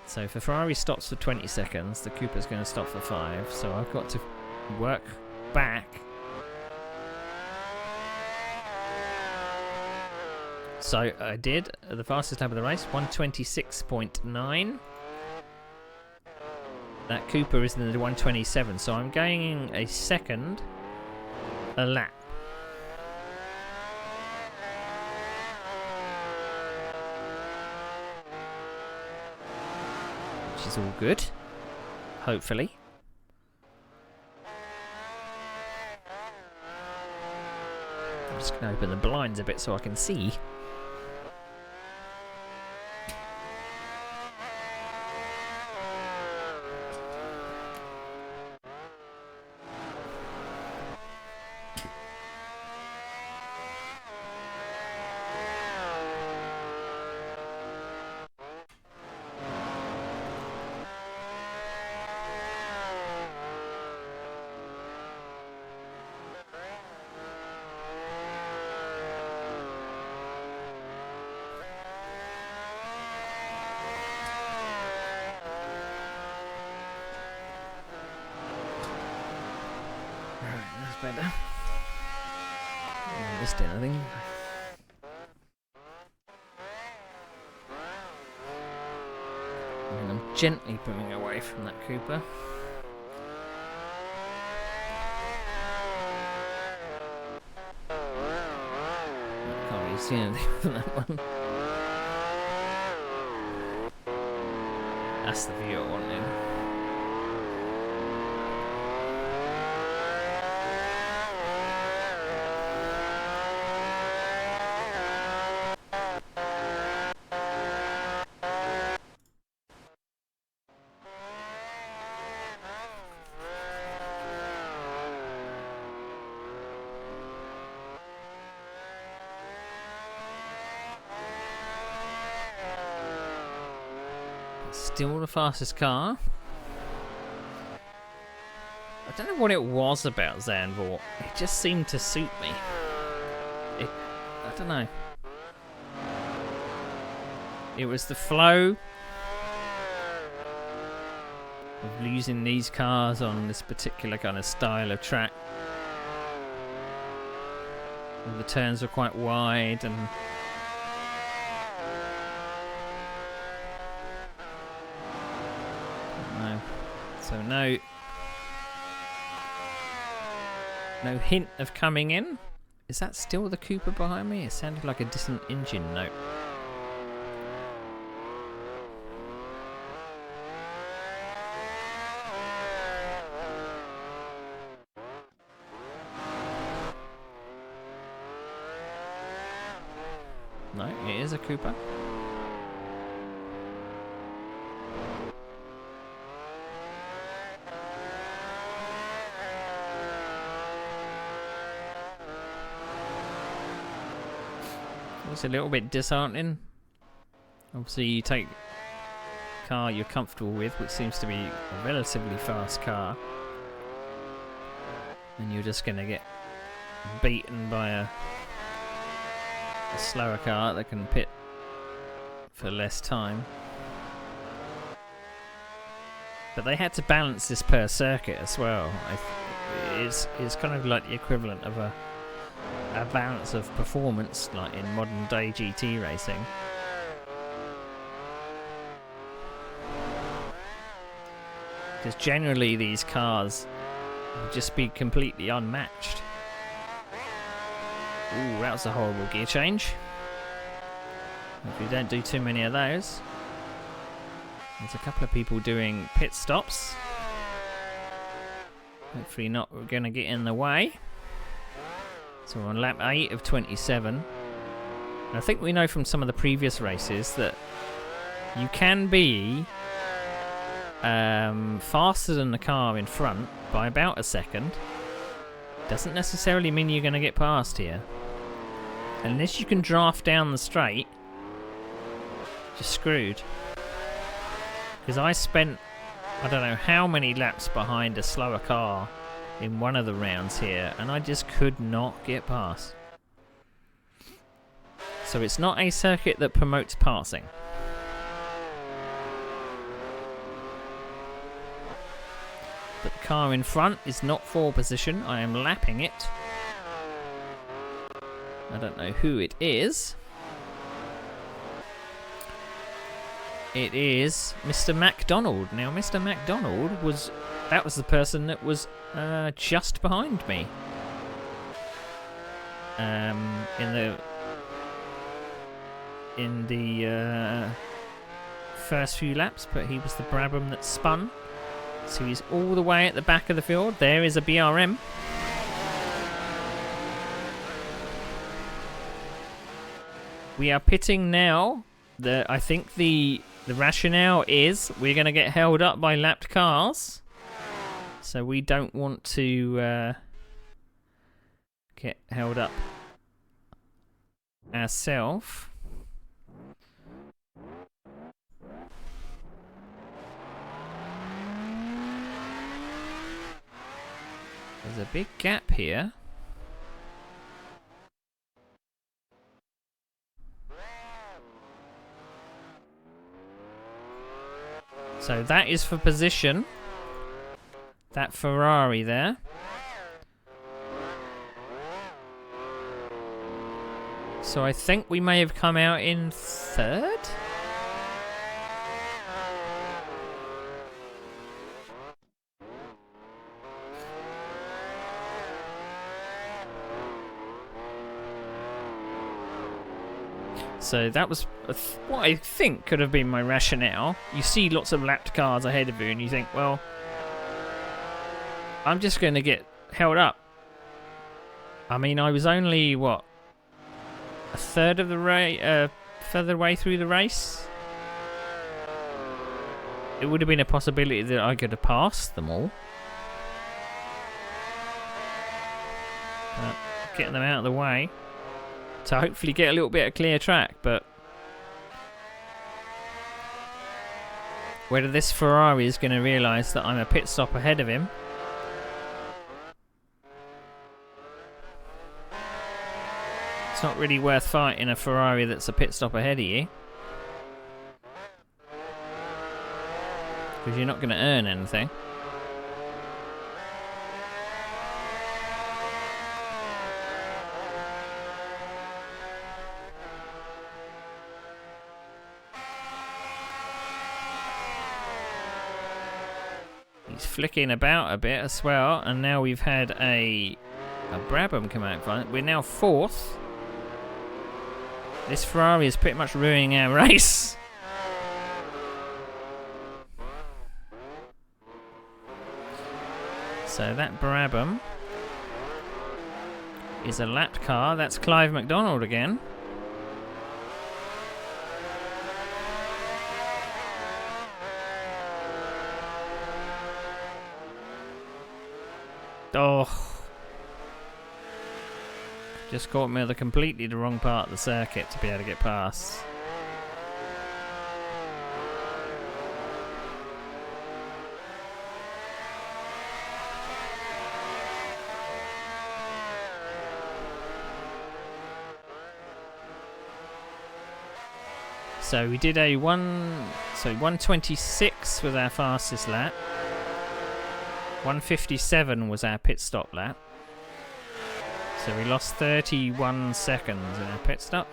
[SPEAKER 1] So if a Ferrari stops for 20 seconds, the Cooper's going to stop for 5. So I've got to work back. So I did the fastest lap of the race, 126.9. That Cooper is in the 127, so I'm gaining a second a lap. Which is all good, hopefully. I'm just going to open the blinds a bit so I can see. better. I missed anything. And I'm gently pulling away from that Cooper. I can't really see anything from that one. That's the view I wanted. Still the fastest car. I don't know what it was about Zandvoort. It just seemed to suit me. I don't know. It was the flow of using these cars on this particular kind of style of track. All the turns were quite wide and so no hint of coming in. Is that still the Cooper behind me? It sounded like a distant engine note. No, it is a Cooper. It's a little bit disheartening. Obviously you take a car you're comfortable with, which seems to be a relatively fast car, and you're just going to get beaten by a slower car that can pit for less time. But they had to balance this per circuit as well. It's kind of like the equivalent of a balance of performance, like in modern day GT racing. Because generally these cars would just be completely unmatched. Ooh, that was a horrible gear change. If you don't do too many of those. There's a couple of people doing pit stops. Hopefully not going to get in the way. So we're on lap 8 of 27. And I think we know from some of the previous races that you can be faster than the car in front by about a second. Doesn't necessarily mean you're going to get past here. Unless you can draft down the straight, you're screwed. Because I spent, I don't know how many laps behind a slower car in one of the rounds here, and I just could not get past. So it's not a circuit that promotes passing. But the car in front is not for position. I am lapping it. I don't know who it is. It is Mr. MacDonald. Now, Mr. MacDonald was the person that was just behind me in the first few laps, but he was the Brabham that spun. So he's all the way at the back of the field. There is a BRM. We are pitting now. I think the rationale is we're going to get held up by lapped cars. So we don't want to get held up ourselves. There's a big gap here. So that is for position. That Ferrari there. So I think we may have come out in third? So that was what I think could have been my rationale. You see lots of lapped cars ahead of you and you think, well, I'm just going to get held up. I mean, I was only, what, a third of the race, further way through the race? It would have been a possibility that I could have passed them all. But getting them out of the way to hopefully get a little bit of clear track, but whether this Ferrari is going to realise that I'm a pit stop ahead of him. It's not really worth fighting a Ferrari that's a pit stop ahead of you, because you're not going to earn anything. He's flicking about a bit as well, and now we've had a Brabham come out front. We're now fourth. This Ferrari is pretty much ruining our race. So that Brabham is a lapped car. That's Clive McDonald again. Oh. Just caught me at completely the wrong part of the circuit to be able to get past. So we did a 126 was our fastest lap. 157 was our pit stop lap. So we lost 31 seconds in our pit stop.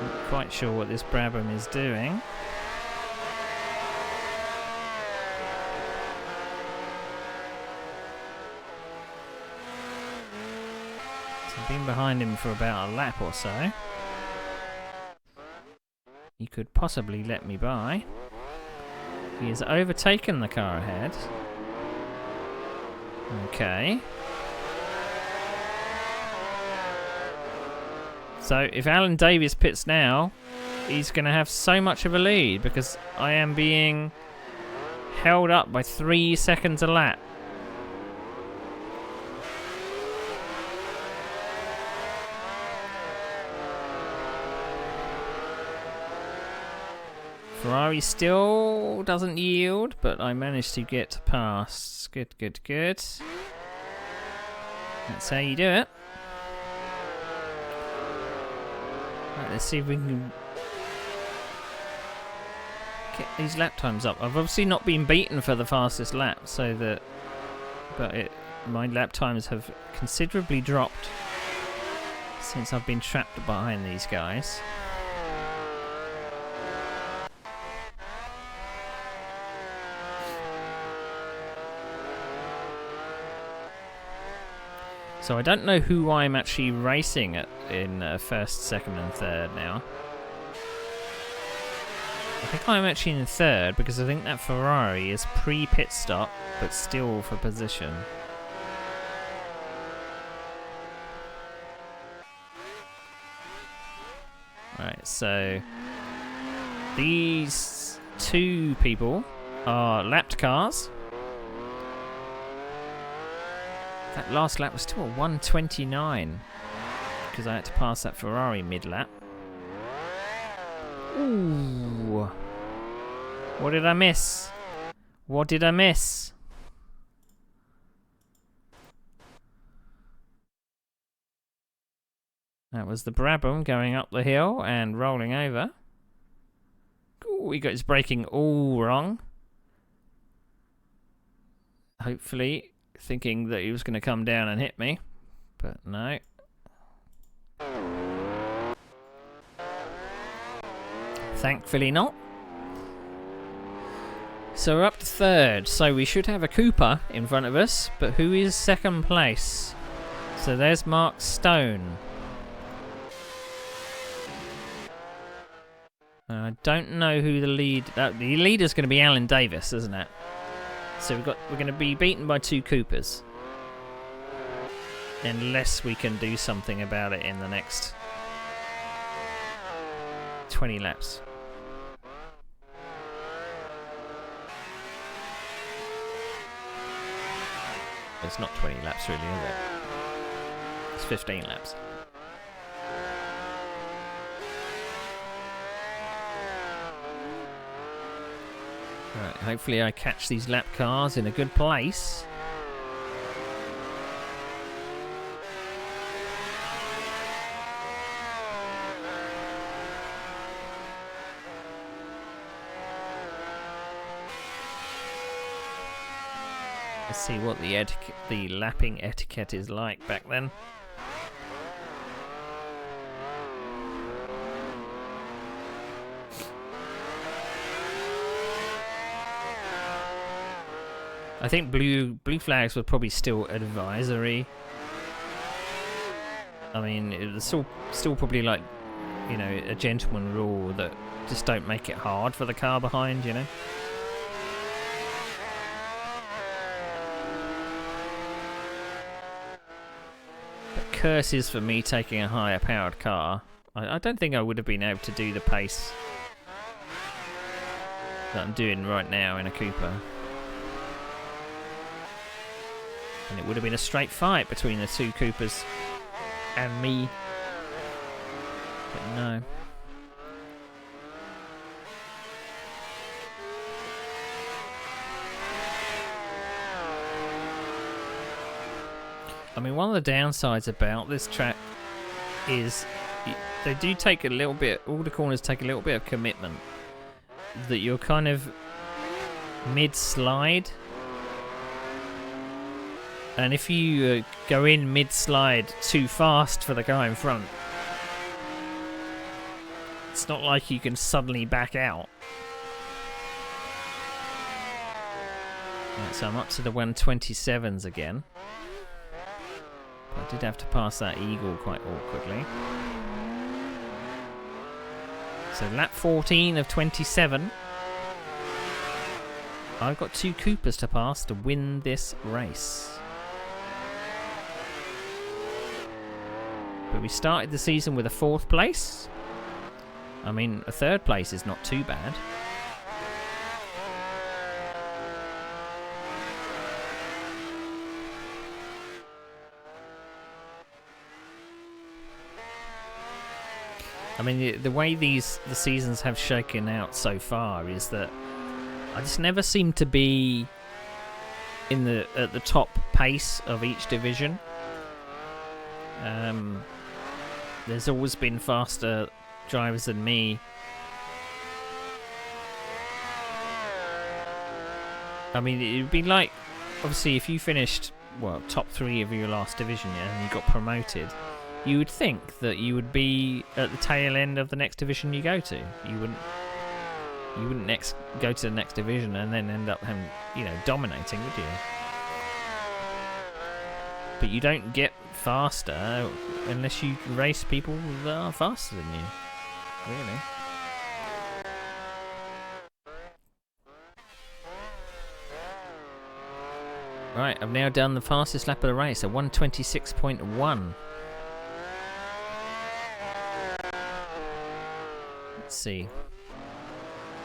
[SPEAKER 1] Not quite sure what this Brabham is doing. So I've been behind him for about a lap or so. He could possibly let me by. He has overtaken the car ahead. Okay. So if Alan Davies pits now, he's going to have so much of a lead because I am being held up by 3 seconds a lap. Ferrari still doesn't yield, but I managed to get past. Good, good, good. That's how you do it. Right, let's see if we can get these lap times up. I've obviously not been beaten for the fastest lap, so that, but my lap times have considerably dropped since I've been trapped behind these guys. So I don't know who I'm actually racing at in first, second and third now. I think I'm actually in third because I think that Ferrari is pre-pit stop but still for position. Right, so these two people are lapped cars. That last lap was still a 129 because I had to pass that Ferrari mid-lap. Ooh. What did I miss? What did I miss? That was the Brabham going up the hill and rolling over. Ooh, he got his braking all wrong. Hopefully thinking that he was going to come down and hit me, but no. Thankfully not. So we're up to third, so we should have a Cooper in front of us, but who is second place? So there's Mark Stone. I don't know who the lead... the leader's going to be Alan Davis, isn't it? So we're going to be beaten by 2 Coopers. Unless we can do something about it in the next 20 laps. It's not 20 laps really, is it? It's 15 laps. Right, hopefully I catch these lap cars in a good place. Let's see what the lapping etiquette is like back then. I think blue flags were probably still advisory. I mean, it was still probably like, you know, a gentleman rule that just don't make it hard for the car behind, you know. But curses for me taking a higher powered car. I don't think I would have been able to do the pace that I'm doing right now in a Cooper. And it would have been a straight fight between the 2 Coopers and me. But no. I mean, one of the downsides about this track is they do take a little bit, all the corners take a little bit of commitment. That you're kind of mid-slide. And if you go in mid-slide too fast for the guy in front, it's not like you can suddenly back out. Right, so I'm up to the 127s again. I did have to pass that Eagle quite awkwardly. So lap 14 of 27. I've got 2 Coopers to pass to win this race. But we started the season with a 4th place. I mean, a 3rd place is not too bad. I mean, the way the seasons have shaken out so far is that I just never seem to be at the top pace of each division. There's always been faster drivers than me. I mean, it would be like, obviously, if you finished, well, top 3 of your last division and you got promoted, you would think that you would be at the tail end of the next division you go to. You wouldn't next go to the next division and then end up having, you know, dominating, would you? But you don't get faster unless you race people that are faster than you. Really. Right, I've now done the fastest lap of the race, a 1:26.1. Let's see.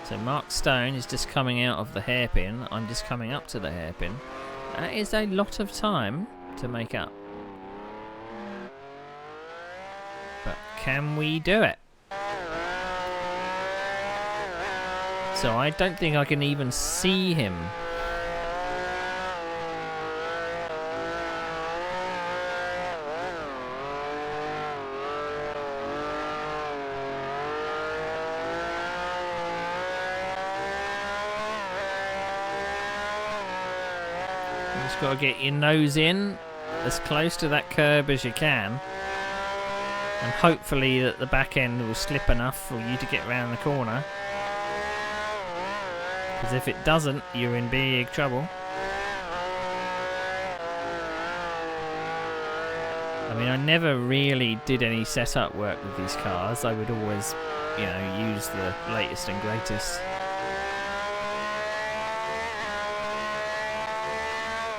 [SPEAKER 1] So Mark Stone is just coming out of the hairpin. I'm just coming up to the hairpin. That is a lot of time to make up. But can we do it? So I don't think I can even see him. Just got to get your nose in as close to that curb as you can, and hopefully that the back end will slip enough for you to get round the corner, because if it doesn't, you're in big trouble. I mean, I never really did any setup work with these cars. I would always, you know, use the latest and greatest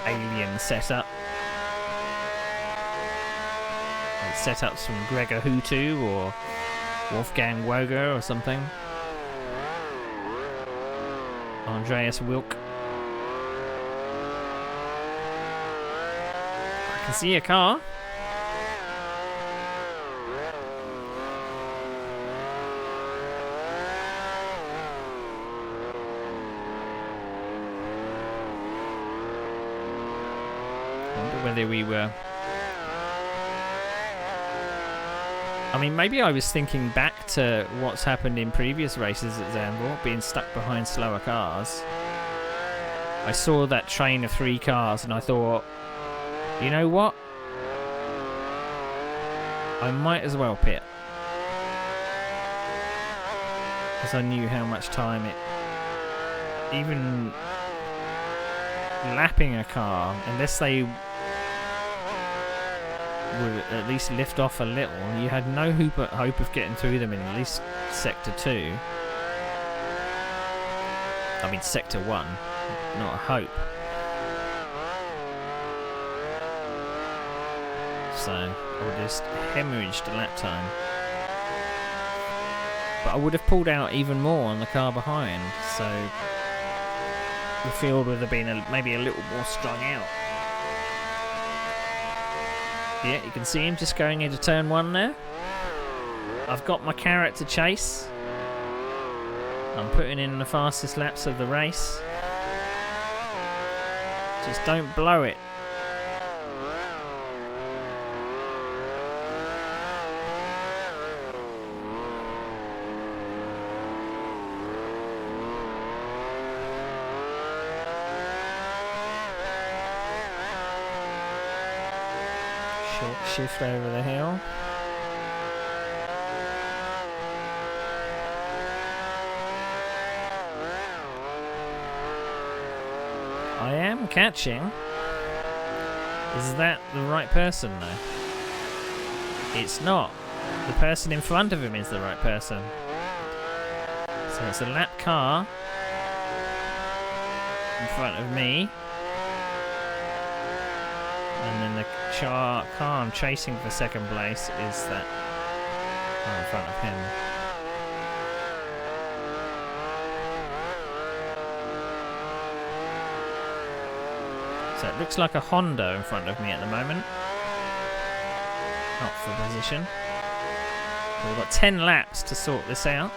[SPEAKER 1] alien setup. Like setups from Gregor Hutu or Wolfgang Woger or something. Andreas Wilk. I can see a car. Whether we were... I mean, maybe I was thinking back to what's happened in previous races at Zandvoort, being stuck behind slower cars. I saw that train of 3 cars and I thought, you know what? I might as well pit. Because I knew how much time it... Even lapping a car, unless they would at least lift off a little, you had no hope of getting through them in at least sector 2. I mean sector 1, not a hope. So I would have just hemorrhaged lap time. But I would have pulled out even more on the car behind, so the field would have been maybe a little more strung out. Yeah, you can see him just going into turn 1 there. I've got my carrot to chase. I'm putting in the fastest laps of the race. Just don't blow it. Short shift over the hill. I am catching. Is that the right person though? It's not. The person in front of him is the right person. So it's a lap car in front of me. And then the car I'm chasing for second place is that car in front of him. So it looks like a Honda in front of me at the moment. Up for position. We've got 10 laps to sort this out.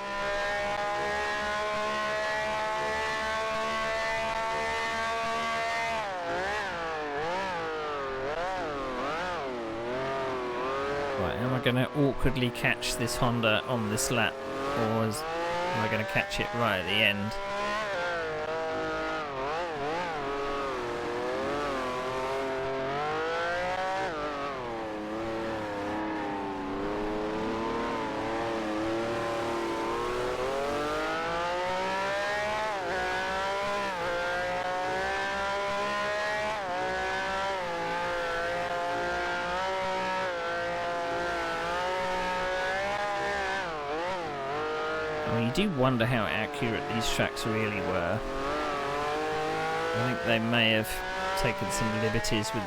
[SPEAKER 1] Right, am I going to awkwardly catch this Honda on this lap, or am I going to catch it right at the end? You do wonder how accurate these tracks really were. I think they may have taken some liberties with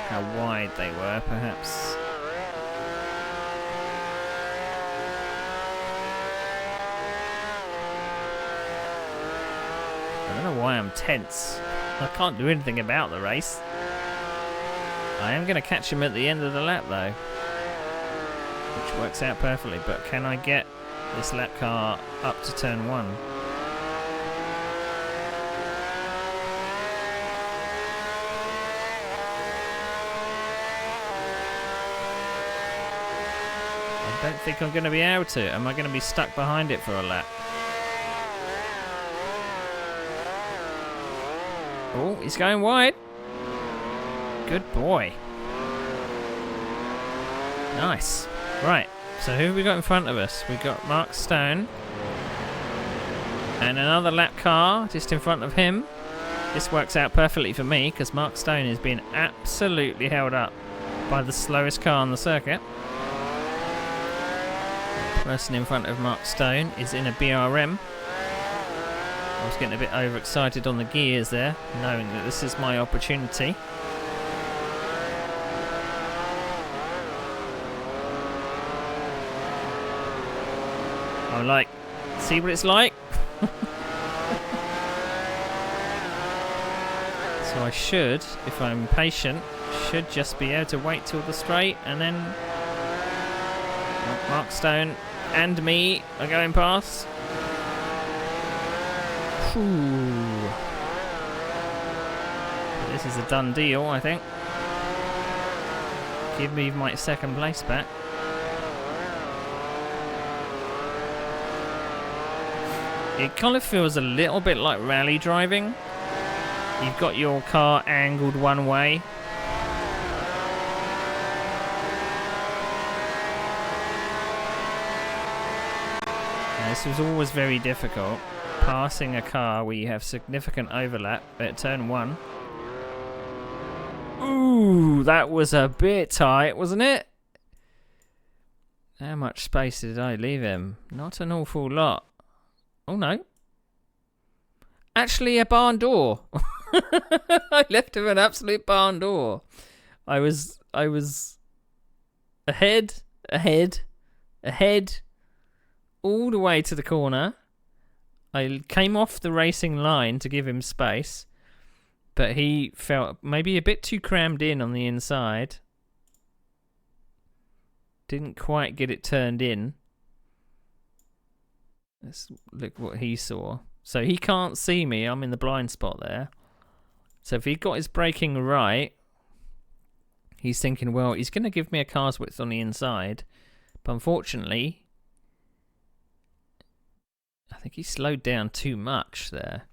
[SPEAKER 1] how wide they were, perhaps. I don't know why I'm tense. I can't do anything about the race. I am going to catch him at the end of the lap though, which works out perfectly, but can I get this lap car up to turn 1? I don't think I'm going to be able to. Am I going to be stuck behind it for a lap? Oh, he's going wide. Good boy. Nice. Right, so who have we got in front of us? We've got Mark Stone. And another lap car just in front of him. This works out perfectly for me because Mark Stone is being absolutely held up by the slowest car on the circuit. The person in front of Mark Stone is in a BRM. I was getting a bit overexcited on the gears there, knowing that this is my opportunity. I'm like, see what it's like? So I should, if I'm patient, should just be able to wait till the straight and then Mark Stone and me are going past. Whew. This is a done deal, I think. Give me my second place back. It kind of feels a little bit like rally driving. You've got your car angled one way. Now, this was always very difficult. Passing a car where you have significant overlap at turn 1. Ooh, that was a bit tight, wasn't it? How much space did I leave him? Not an awful lot. Oh no. Actually a barn door. I left him an absolute barn door. I was ahead, all the way to the corner. I came off the racing line to give him space, but he felt maybe a bit too crammed in on the inside. Didn't quite get it turned in. Let's look what he saw. So he can't see me. I'm in the blind spot there. So if he got his braking right, he's thinking, well, he's going to give me a car's width on the inside. But unfortunately, I think he slowed down too much there.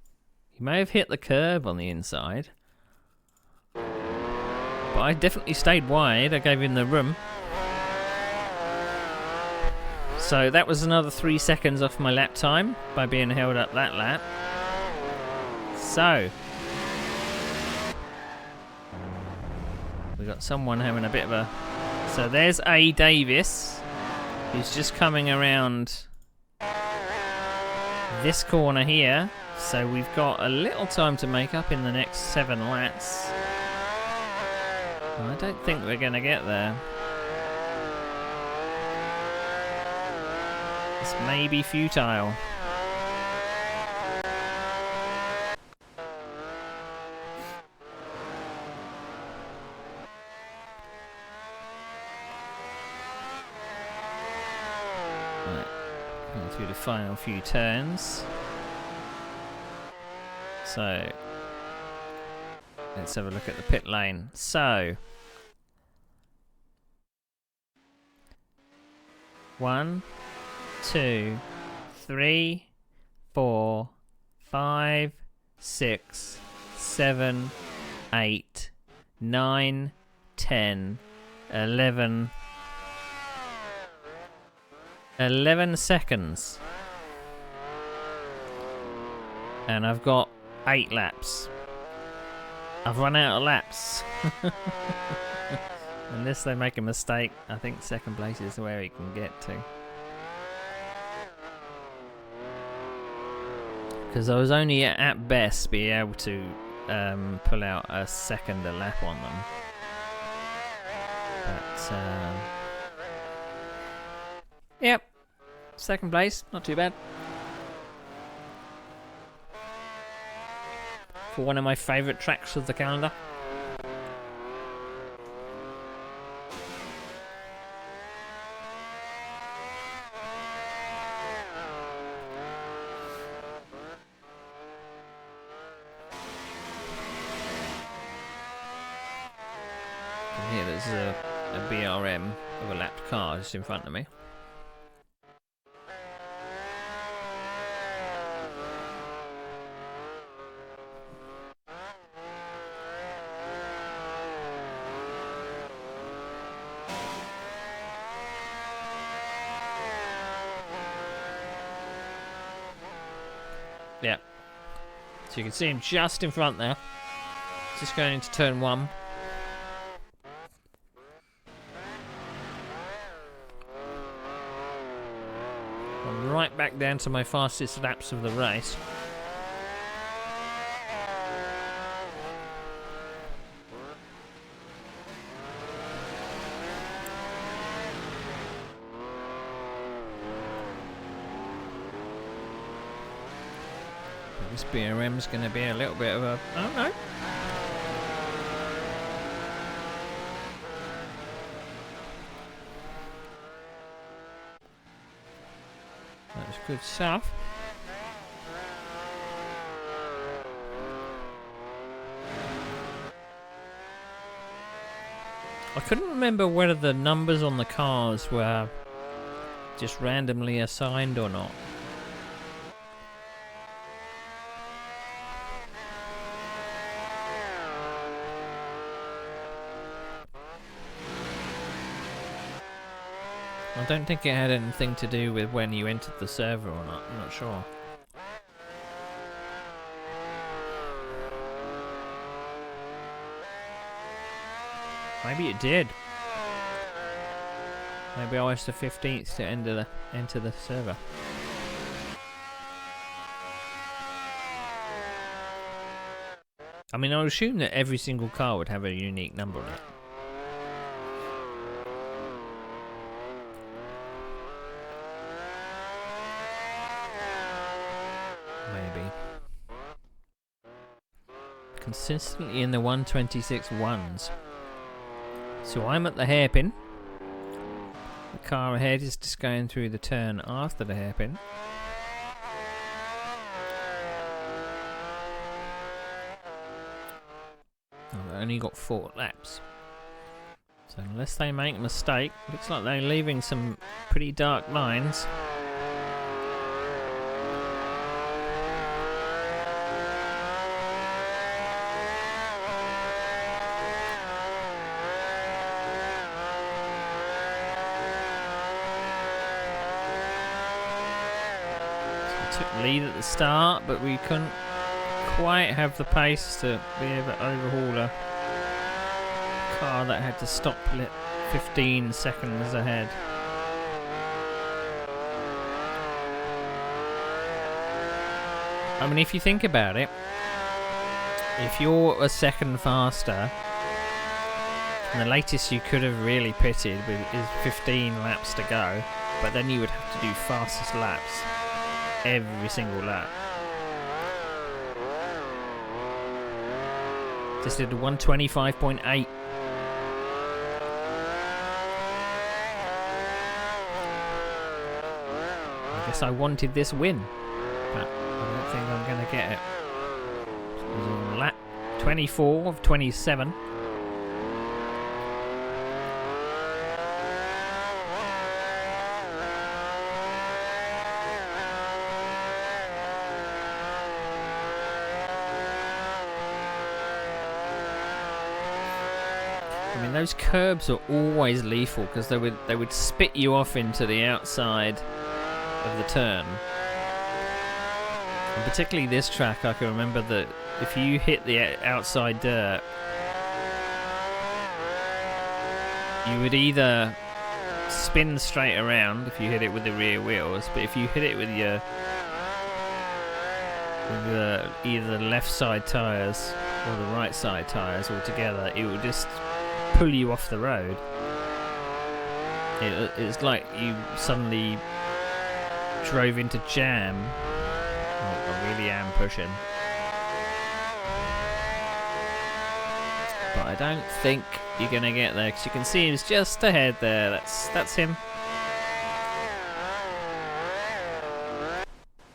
[SPEAKER 1] He may have hit the curb on the inside. But I definitely stayed wide. I gave him the room. So that was another 3 seconds off my lap time by being held up that lap. So we got someone having a bit of a... So there's A. Davis, who's just coming around this corner here. So we've got a little time to make up in the next 7 laps. I don't think we're going to get there. This may be futile. Right, going through the final few turns. So let's have a look at the pit lane. So 1, 2, 3, 4, 5, 6, 7, 8, 9, 10, 11. 11 seconds. And I've got 8 laps. I've run out of laps. Unless they make a mistake, I think second place is where he can get to. Because I was only at best be able to pull out a second a lap on them. But yep, second place, not too bad. For one of my favourite tracks of the calendar. Here there's a BRM of a lapped car just in front of me. Yeah. So you can see him just in front there. Just going into turn 1. I'm right back down to my fastest laps of the race. This BRM's going to be a little bit of a... I don't know. That's good stuff. I couldn't remember whether the numbers on the cars were just randomly assigned or not. I don't think it had anything to do with when you entered the server or not. I'm not sure. Maybe it did. Maybe I was the 15th to enter the server. I mean, I would assume that every single car would have a unique number on it. Maybe. Consistently in the 126 ones. So I'm at the hairpin. The car ahead is just going through the turn after the hairpin. I've only got 4 laps. So unless they make a mistake, looks like they're leaving some pretty dark lines. Took lead at the start, but we couldn't quite have the pace to be able to overhaul a car that had to stop 15 seconds ahead. I mean, if you think about it, if you're a second faster, and the latest you could have really pitted is 15 laps to go, but then you would have to do fastest laps every single lap. Just did a 125.8. I guess I wanted this win, but I don't think I'm going to get it. So it was on lap 24 of 27. I mean, those curbs are always lethal because they would spit you off into the outside of the turn. And particularly this track, I can remember that if you hit the outside dirt, you would either spin straight around if you hit it with the rear wheels, but if you hit it with your either the left side tyres or the right side tyres altogether, it would just pull you off the road. It's like you suddenly drove into jam. Oh, I really am pushing, but I don't think you're gonna get there because you can see he's just ahead there. That's him.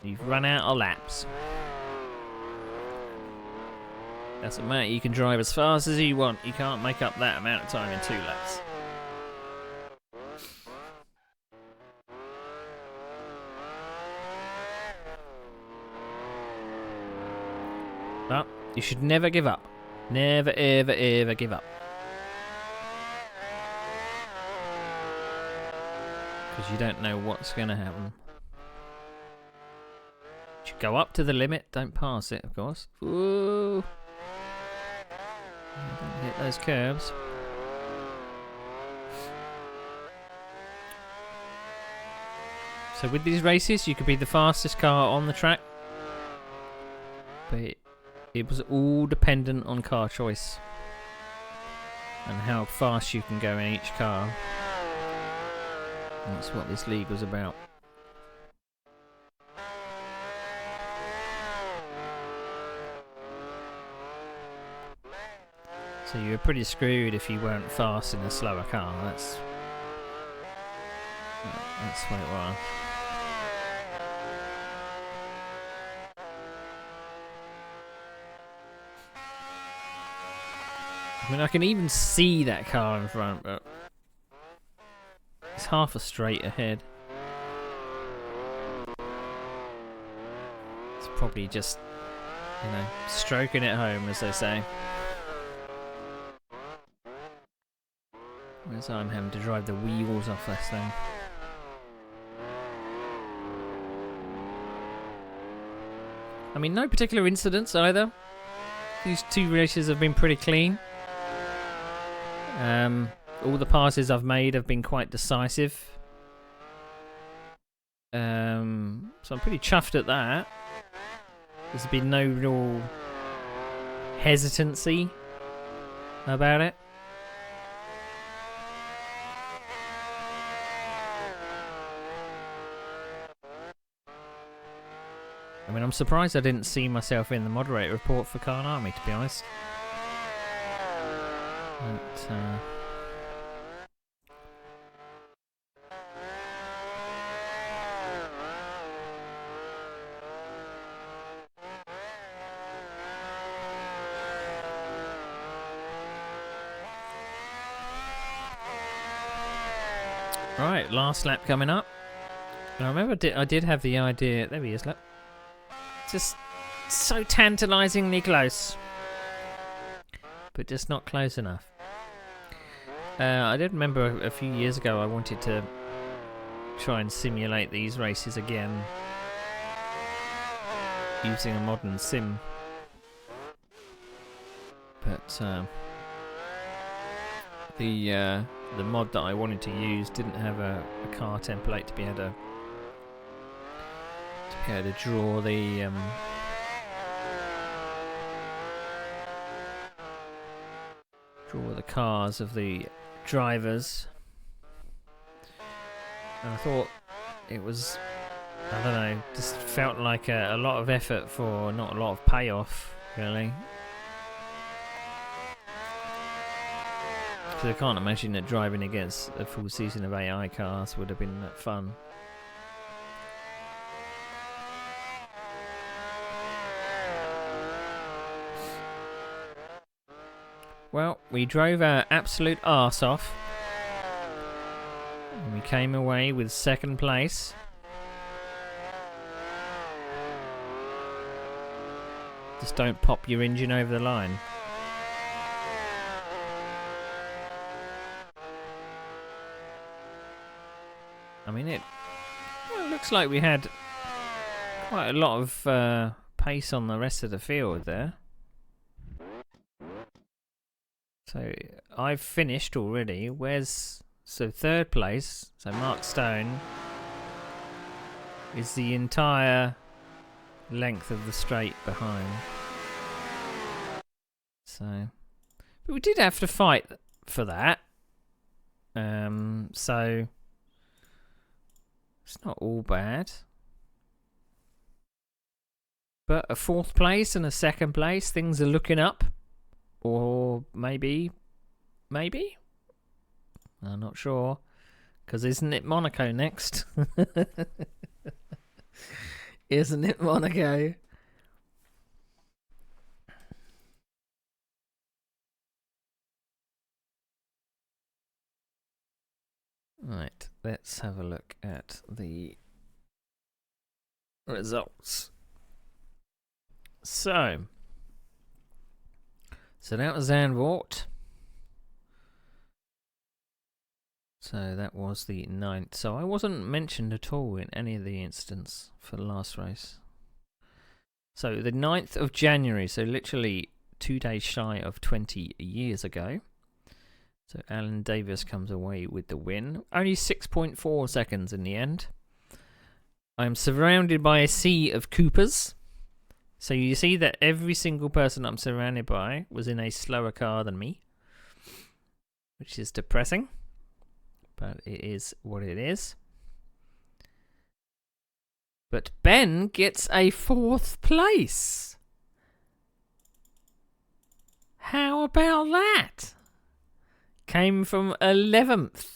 [SPEAKER 1] You've run out of laps. Doesn't matter, you can drive as fast as you want. You can't make up that amount of time in 2 laps. But you should never give up. Never, ever, ever give up. Because you don't know what's going to happen. But you go up to the limit, don't pass it, of course. Ooh. Don't hit those curbs. So with these races, you could be the fastest car on the track, but it was all dependent on car choice and how fast you can go in each car. And that's what this league was about. So you were pretty screwed if you weren't fast in a slower car. That's what it was. I mean, I can even see that car in front, but it's half a straight ahead. It's probably just, you know, stroking it home, as they say. Whereas I'm having to drive the wheels off this thing. I mean, no particular incidents either. These two races have been pretty clean. All the passes I've made have been quite decisive. So I'm pretty chuffed at that. There's been no real hesitancy about it. I mean, I'm surprised I didn't see myself in the moderator report for Khan Army, to be honest. But, right, last lap coming up. And I remember I did have the idea. There he is, look. Just so tantalisingly close, but just not close enough. I did remember a few years ago I wanted to try and simulate these races again using a modern sim, but the mod that I wanted to use didn't have a car template to be able to draw the cars of the drivers, and I thought it was, I don't know, just felt like a lot of effort for not a lot of payoff, really. Because I can't imagine that driving against a full season of AI cars would have been that fun. Well, we drove our absolute arse off, and we came away with second place. Just don't pop your engine over the line. I mean, it looks like we had quite a lot of pace on the rest of the field there. So I've finished already. So third place, so Mark Stone, is the entire length of the straight behind. So, but we did have to fight for that. So it's not all bad. But a fourth place and a second place, things are looking up. Or maybe, I'm not sure, because isn't it Monaco next? Isn't it Monaco? Right, let's have a look at the results. So that was Zandvoort. So that was the 9th. So I wasn't mentioned at all in any of the incidents for the last race. So the 9th of January, so literally 2 days shy of 20 years ago. So Alan Davis comes away with the win. Only 6.4 seconds in the end. I'm surrounded by a sea of Coopers. So you see that every single person I'm surrounded by was in a slower car than me, which is depressing, but it is what it is. But Ben gets a 4th place. How about that? Came from 11th.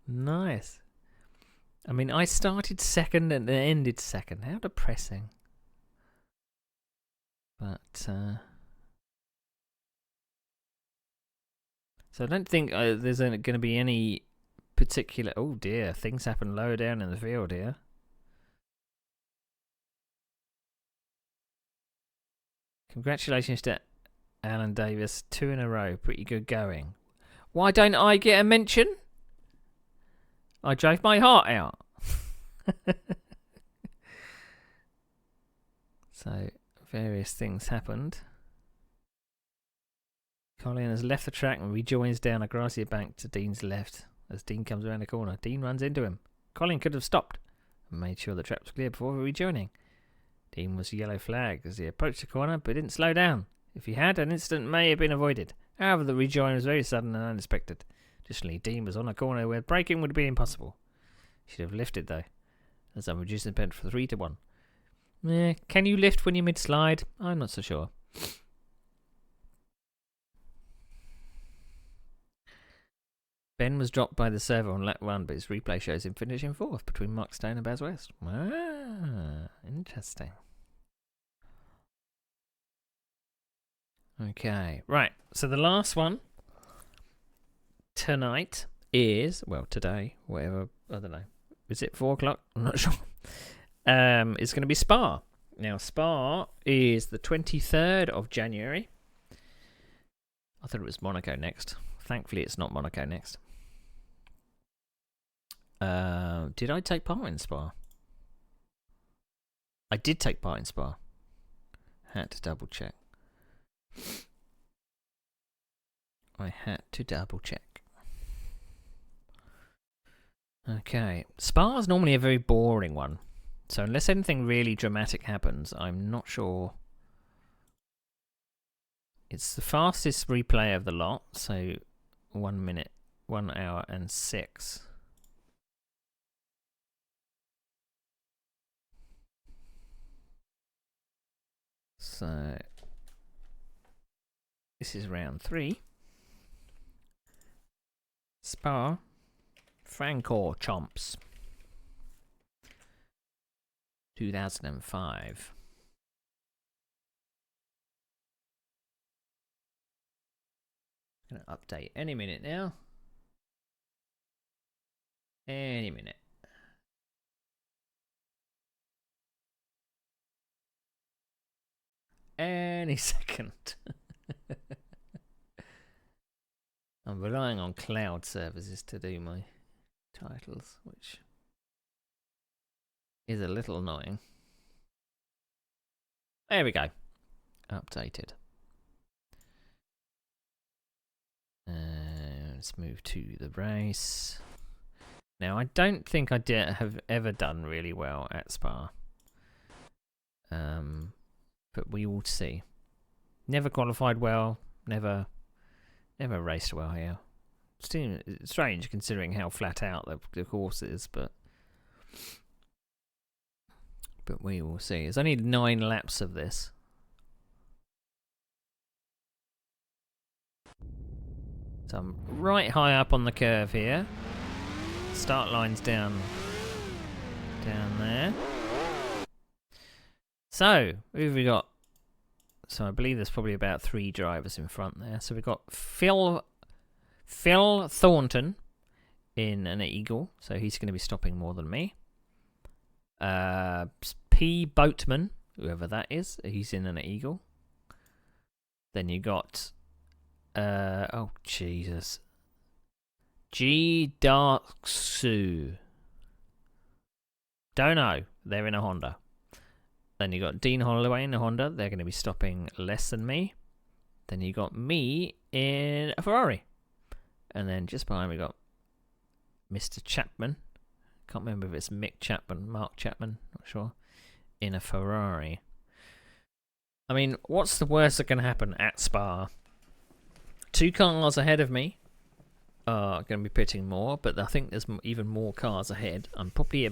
[SPEAKER 1] Nice. I mean, I started second and then ended second. How depressing. But, so I don't think there's going to be any particular... Oh dear, things happen lower down in the field here. Congratulations to Alan Davis. 2 in a row. Pretty good going. Why don't I get a mention? I drove my heart out. So, various things happened. Colin has left the track and rejoins down a grassy bank to Dean's left as Dean comes around the corner. Dean runs into him. Colin could have stopped and made sure the track was clear before rejoining. Dean was yellow flagged as he approached the corner but didn't slow down. If he had, an incident may have been avoided. However, the rejoin was very sudden and unexpected. Additionally, Dean was on a corner where braking would be impossible. He should have lifted though, as I'm reducing the pen from 3 to 1. Can you lift when you're mid-slide? I'm not so sure. Ben was dropped by the server on lap 1, but his replay shows him finishing 4th between Mark Stone and Baz West. Ah, interesting. Okay, right. So the last one tonight is, well, today, whatever, I don't know. Is it 4 o'clock? I'm not sure. It's going to be Spa. Now, Spa is the 23rd of January. I thought it was Monaco next. Thankfully, it's not Monaco next. Did I take part in Spa? I did take part in Spa. Had to double check. I had to double check. Okay. Spa is normally a very boring one. So unless anything really dramatic happens, I'm not sure. It's the fastest replay of the lot. So 1 minute, 1 hour and 6. So this is round 3. Spa, Francorchamps, 2005. Gonna update any minute now. Any minute. Any second. I'm relying on cloud services to do my titles, which is a little annoying. There we go. Updated. Let's move to the race. Now, I don't think I have ever done really well at Spa. But we will see. Never qualified well. Never raced well here. Still strange considering how flat out the course is, but we will see. There's only 9 laps of this. So I'm right high up on the curve here. Start line's down there. So, who have we got? So I believe there's probably about 3 drivers in front there. So we've got Phil Thornton in an Eagle. So he's going to be stopping more than me. P. Boatman, whoever that is, he's in an Eagle. Then you got... oh, Jesus. G. Darksu. Don't know. They're in a Honda. Then you got Dean Holloway in a Honda. They're going to be stopping less than me. Then you got me in a Ferrari. And then just behind we got Mr. Chapman. Can't remember if it's Mick Chapman, Mark Chapman, not sure. In a Ferrari. I mean, what's the worst that can happen at Spa? 2 cars ahead of me are going to be pitting more, but I think there's even more cars ahead. I'm probably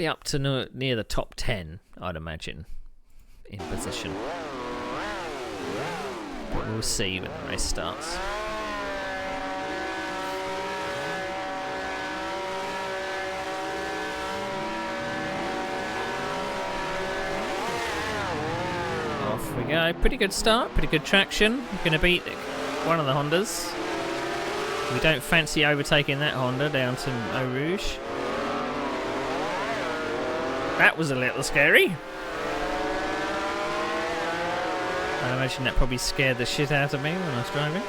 [SPEAKER 1] up to near the top 10, I'd imagine, in position. But we'll see when the race starts. Off we go. Pretty good start, pretty good traction. We're going to beat one of the Hondas. We don't fancy overtaking that Honda down to Eau Rouge. That was a little scary. I imagine that probably scared the shit out of me when I was driving.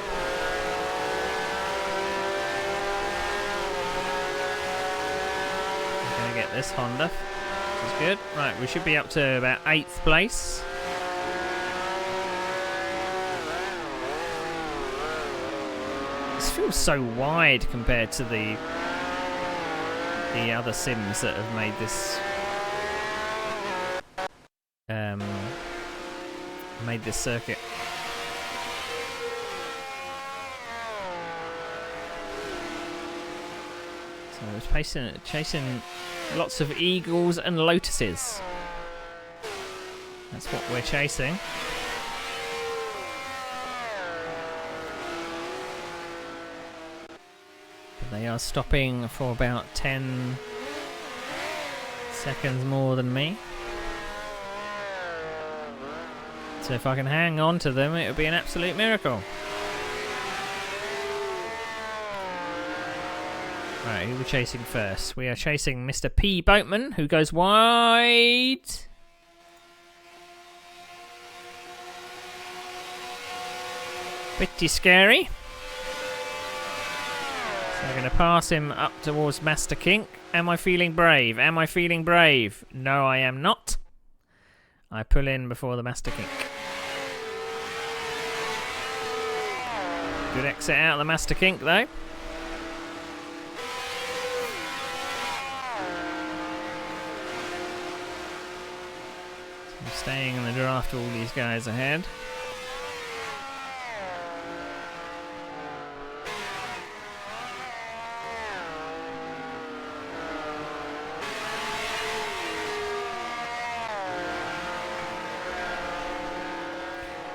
[SPEAKER 1] I'm going to get this Honda, which is good. Right, we should be up to about 8th place. This feels so wide compared to the other sims that have made this circuit. So it's chasing lots of eagles and lotuses. That's what we're chasing. But they are stopping for about 10 seconds more than me. So if I can hang on to them, it would be an absolute miracle. Right, who are we chasing first? We are chasing Mr. P. Boatman, who goes wide. Pretty scary. So we're going to pass him up towards Master Kink. Am I feeling brave? Am I feeling brave? No, I am not. I pull in before the Master Kink. Good exit out of the Master Kink, though. So I'm staying in the draft, all these guys ahead.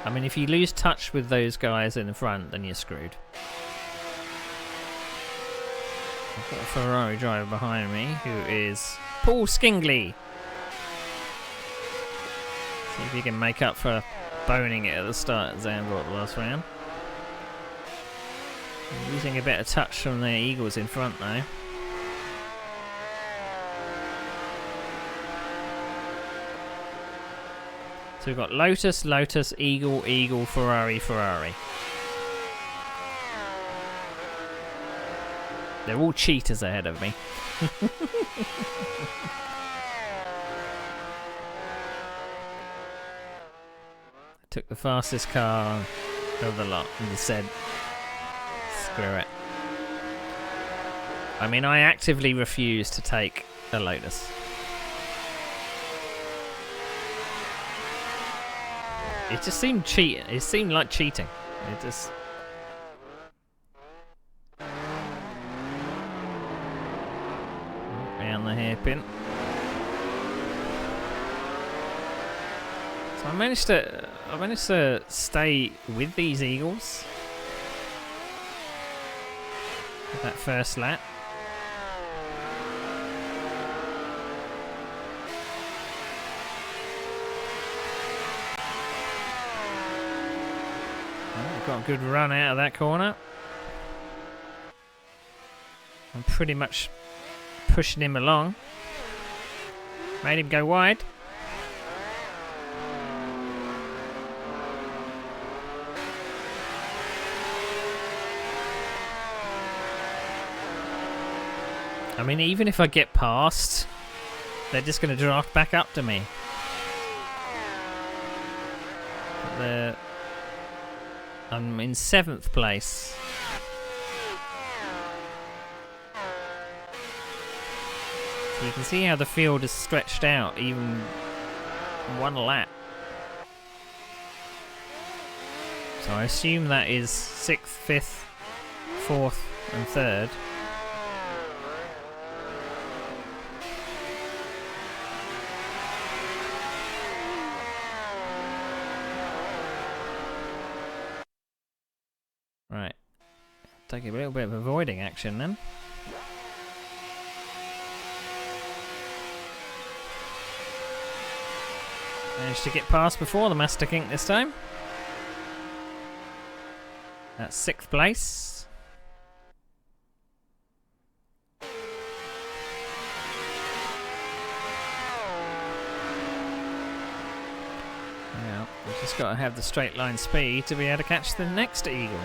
[SPEAKER 1] I mean, if you lose touch with those guys in the front, then you're screwed. I've got a Ferrari driver behind me, who is Paul Skingley. See if he can make up for boning it at the start at Zandvoort the last round. I'm losing a bit of touch from the Eagles in front now. So we've got Lotus, Lotus, Eagle, Eagle, Ferrari, Ferrari. They're all cheaters ahead of me. I took the fastest car of the lot and said, screw it. I mean, I actively refuse to take a Lotus. It just seemed cheating. It seemed like cheating. It just... Round the hairpin. So I managed to stay with these Eagles with that first lap. Got a good run out of that corner. I'm pretty much pushing him along. Made him go wide. I mean, even if I get past, they're just going to draft back up to me. I'm in 7th place. So you can see how the field is stretched out even one lap. So I assume that is 6th, 5th, 4th and 3rd. Right. Take a little bit of avoiding action then. Managed to get past before the Master Kink this time. That's 6th place. Now, we've just got to have the straight line speed to be able to catch the next eagle.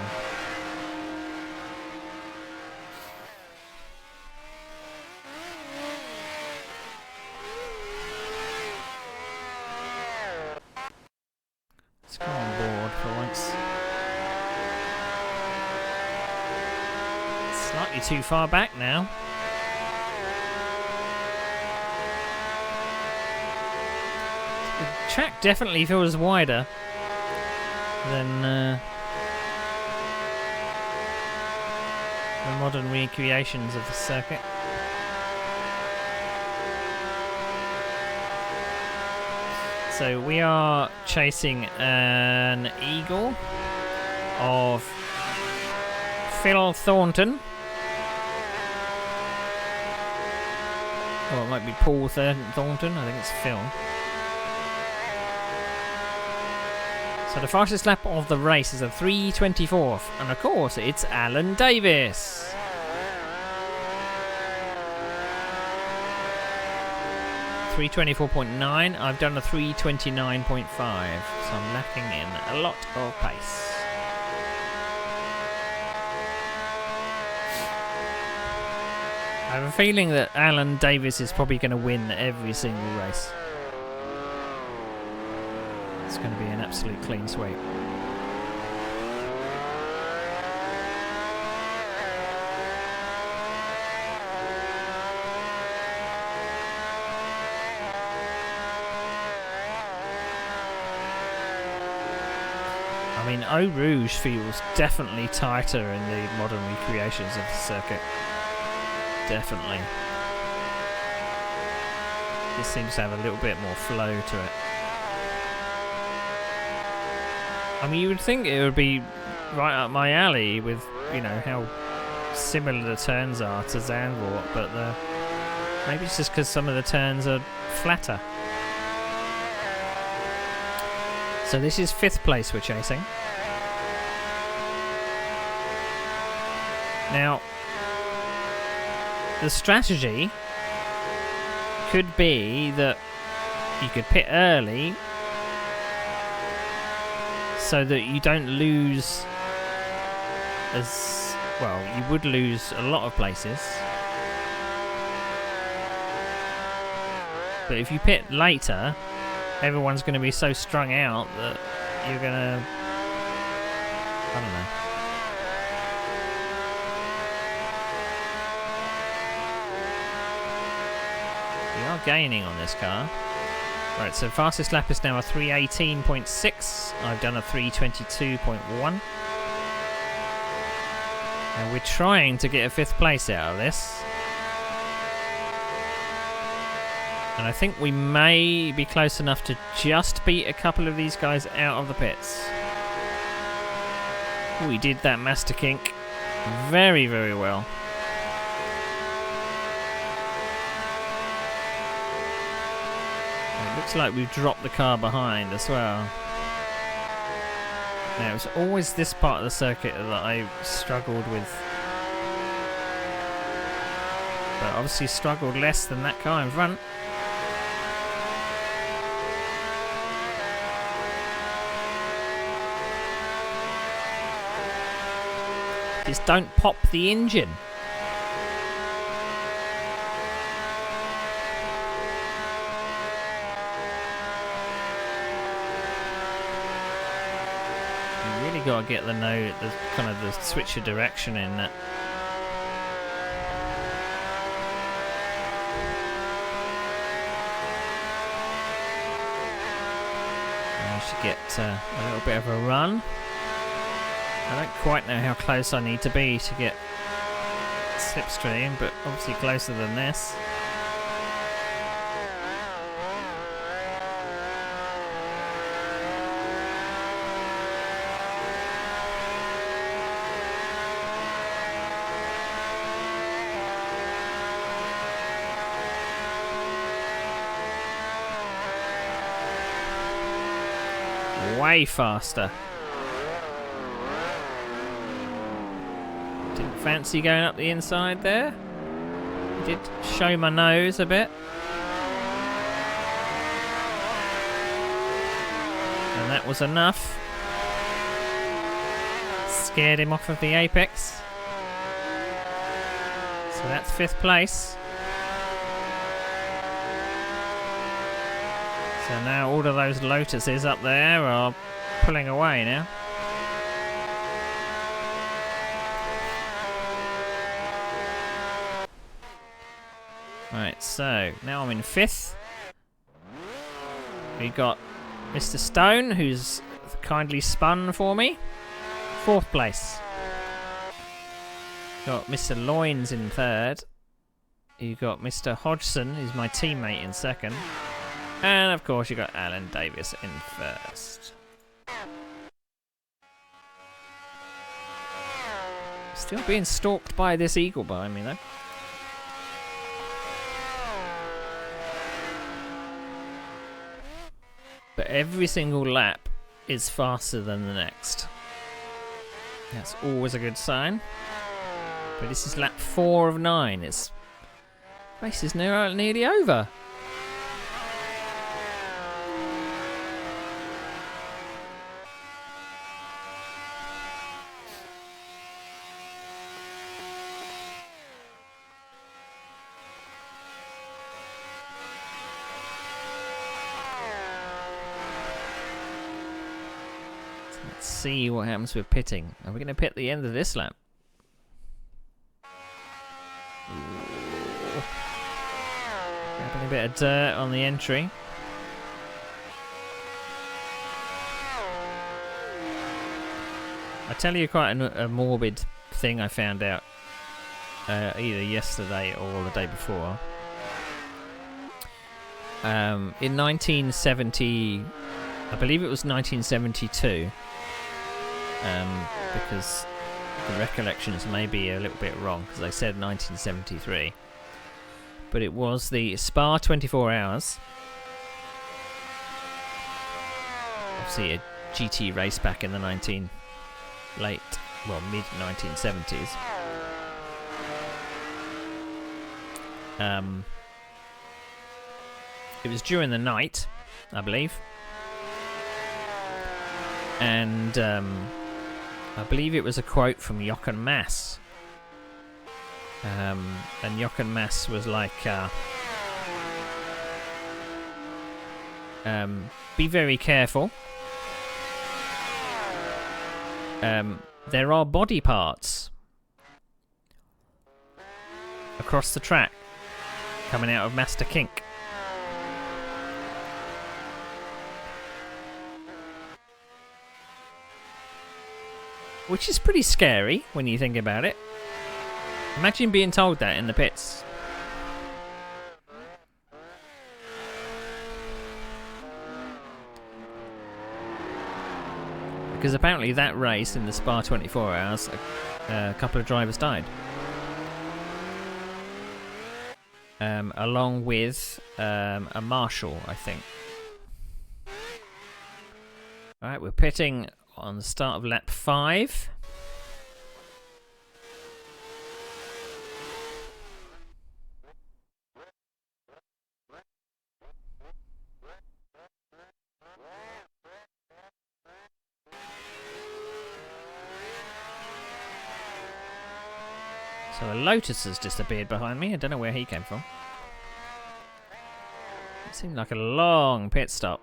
[SPEAKER 1] Let's go on board for once. Slightly too far back now. The track definitely feels wider than the modern recreations of the circuit. So we are chasing an eagle of Phil Thornton. Or it might be Paul Thornton, I think it's Phil. So the fastest lap of the race is a 3:24th, and of course it's Alan Davis. .324.9, I've done a 3:29.5, so I'm lacking in a lot of pace. I have a feeling that Alan Davis is probably going to win every single race. It's going to be an absolute clean sweep. I mean, Eau Rouge feels definitely tighter in the modern recreations of the circuit. Definitely. This seems to have a little bit more flow to it. I mean, you would think it would be right up my alley with, you know, how similar the turns are to Zandvoort, but maybe it's just because some of the turns are flatter. So this is 5th place we're chasing. Now, the strategy could be that you could pit early so that you don't lose as well. You would lose a lot of places, but if you pit later, everyone's going to be so strung out that you're going to, I don't know. We are gaining on this car. Right, so fastest lap is now a 3:18.6. I've done a 3:22.1. And we're trying to get a 5th place out of this. And I think we may be close enough to just beat a couple of these guys out of the pits. We did that Master Kink very, very well. It looks like we've dropped the car behind as well. Now, it's always this part of the circuit that I struggled with. But obviously struggled less than that car in front. Just don't pop the engine. got to get the kind of the switch of direction in that. I should get a little bit of a run. I don't quite know how close I need to be to get slipstream, but obviously closer than this. Way faster. Didn't fancy going up the inside there. Did show my nose a bit. And that was enough. Scared him off of the apex. So that's 5th place. So now all of those Lotuses up there are pulling away now. Right, so now I'm in 5th. We got Mr. Stone, who's kindly spun for me. 4th place. Got Mr. Loynes in 3rd. You got Mr. Hodgson, who's my teammate, in 2nd. And of course you got Alan Davis in 1st. Still being stalked by this eagle behind me though. But every single lap is faster than the next. That's always a good sign. But this is lap 4 of 9. This race is nearly over. Let's see what happens with pitting. Are we going to pit the end of this lap? Ooh. Grabbing a bit of dirt on the entry. I tell you quite a morbid thing I found out either yesterday or the day before. In 1970, I believe it was 1972, because the recollections may be a little bit wrong because they said 1973, but it was the Spa 24 Hours. Obviously a GT race back in the mid 1970s. It was during the night, I believe. And I believe it was a quote from Jochen Mass. And Jochen Mass was like, be very careful. There are body parts across the track coming out of Master Kink. Which is pretty scary when you think about it. Imagine being told that in the pits. Because apparently that race in the Spa 24 Hours, a couple of drivers died. Along with a marshal, I think. Alright, we're pitting on the start of lap 5. So a Lotus has disappeared behind me. I don't know where he came from. It seemed like a long pit stop.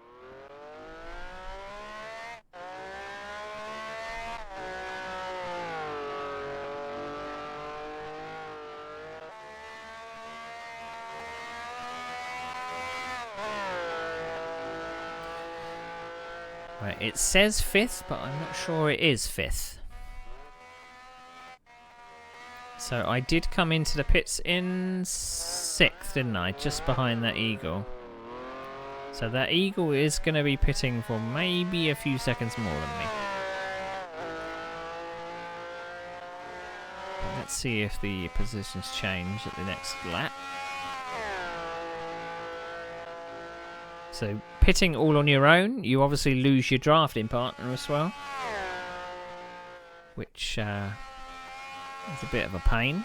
[SPEAKER 1] It says 5th, but I'm not sure it is 5th. So I did come into the pits in 6th, didn't I? Just behind that Eagle. So that Eagle is going to be pitting for maybe a few seconds more than me. But let's see if the positions change at the next lap. So pitting all on your own, you obviously lose your drafting partner as well. Which is a bit of a pain.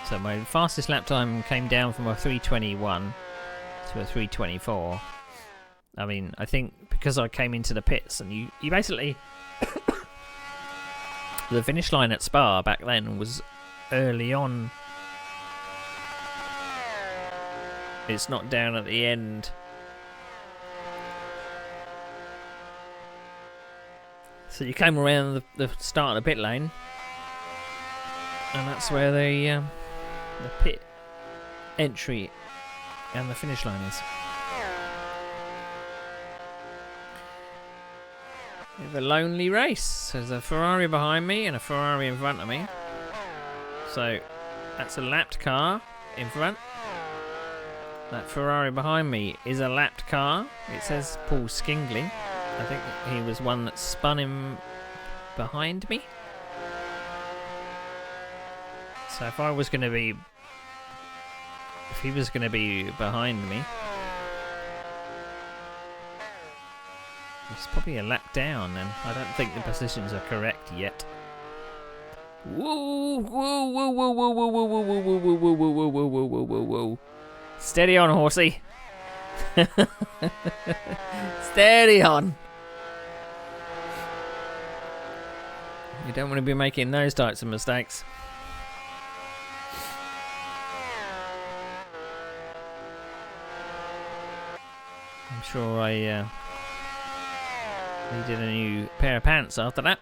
[SPEAKER 1] So my fastest lap time came down from a 3:21 to a 3:24. I mean, I think because I came into the pits and you basically... the finish line at Spa back then was early on. It's not down at the end. So you came around the start of the pit lane. And that's where the pit entry and the finish line is. We have a lonely race. There's a Ferrari behind me and a Ferrari in front of me. So that's a lapped car in front. That Ferrari behind me is a lapped car. It says Paul Skingley. I think he was one that spun him behind me. So if I was going to be... if he was going to be behind me... it's probably a lap down, and I don't think the positions are correct yet. Whoa, whoa, whoa, whoa, whoa, whoa, whoa, whoa, whoa, whoa, whoa, whoa, whoa, whoa, whoa, whoa, whoa, whoa. Steady on, horsey. Steady on. You don't want to be making those types of mistakes. I'm sure I needed a new pair of pants after that.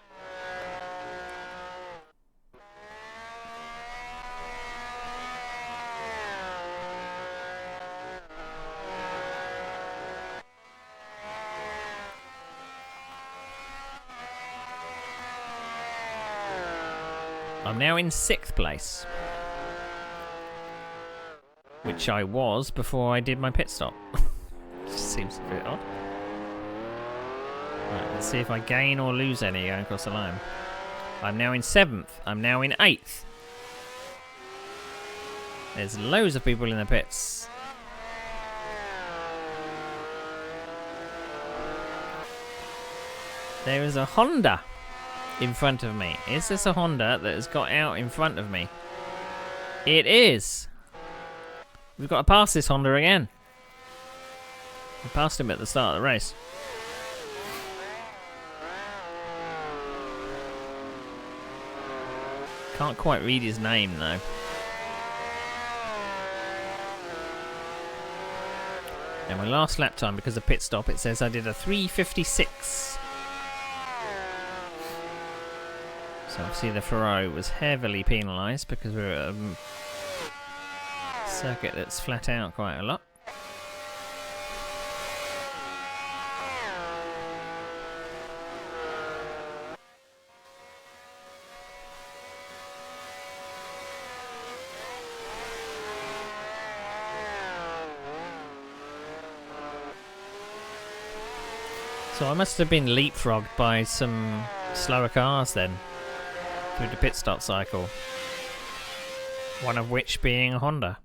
[SPEAKER 1] I'm now in 6th place, which I was before I did my pit stop. Seems a bit odd. Right, let's see if I gain or lose any going across the line. I'm now in 7th. I'm now in 8th. There's loads of people in the pits. There is a Honda in front of me. Is this a Honda that has got out in front of me? It is. We've got to pass this Honda again. I passed him at the start of the race. Can't quite read his name though. And my last lap time, because of pit stop, it says I did a 3:56. So obviously the Ferrari was heavily penalised because we're at a circuit that's flat out quite a lot. So I must have been leapfrogged by some slower cars then through the pit stop cycle. One of which being a Honda.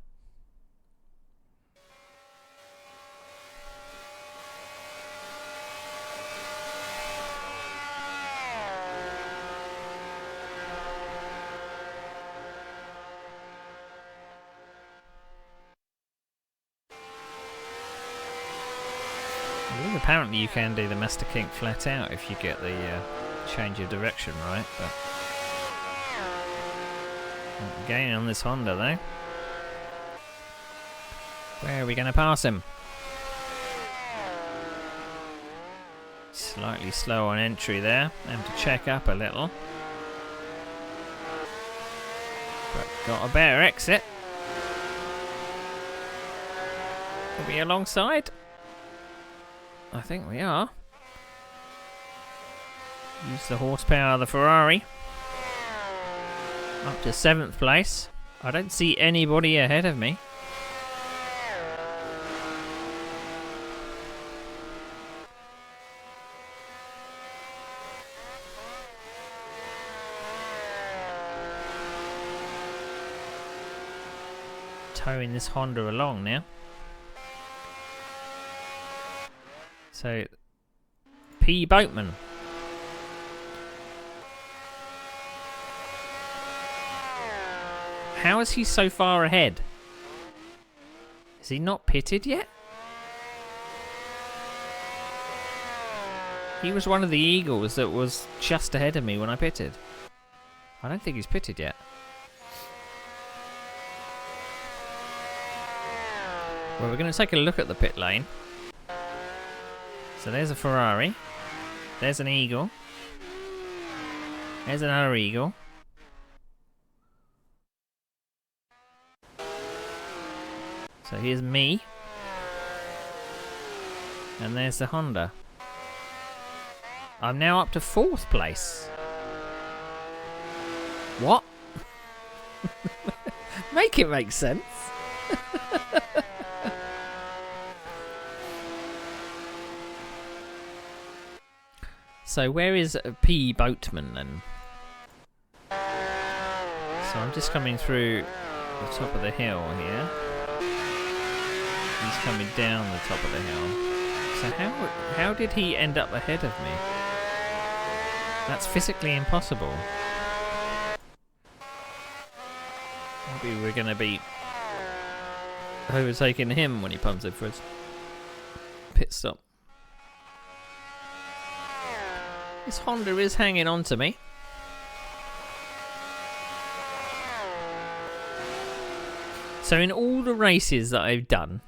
[SPEAKER 1] Apparently you can do the Master Kink flat out if you get the change of direction right, but again on this Honda though. Where are we going to pass him? Slightly slow on entry there. Have to check up a little. But got a better exit. Are we alongside? I think we are. Use the horsepower of the Ferrari. Up to 7th place. I don't see anybody ahead of me. Towing this Honda along now. So, P. Boatman. How is he so far ahead? Is he not pitted yet? He was one of the Eagles that was just ahead of me when I pitted. I don't think he's pitted yet. Well, we're going to take a look at the pit lane. So there's a Ferrari. There's an Eagle. There's another Eagle. So here's me. And there's the Honda. I'm now up to 4th place. What? Make it make sense. So where is P. Boatman then? So I'm just coming through the top of the hill here. He's coming down the top of the hill. So how did he end up ahead of me? That's physically impossible. Maybe we're going to be overtaking him when he pumps it for his pit stop. This Honda is hanging on to me. So in all the races that I've done,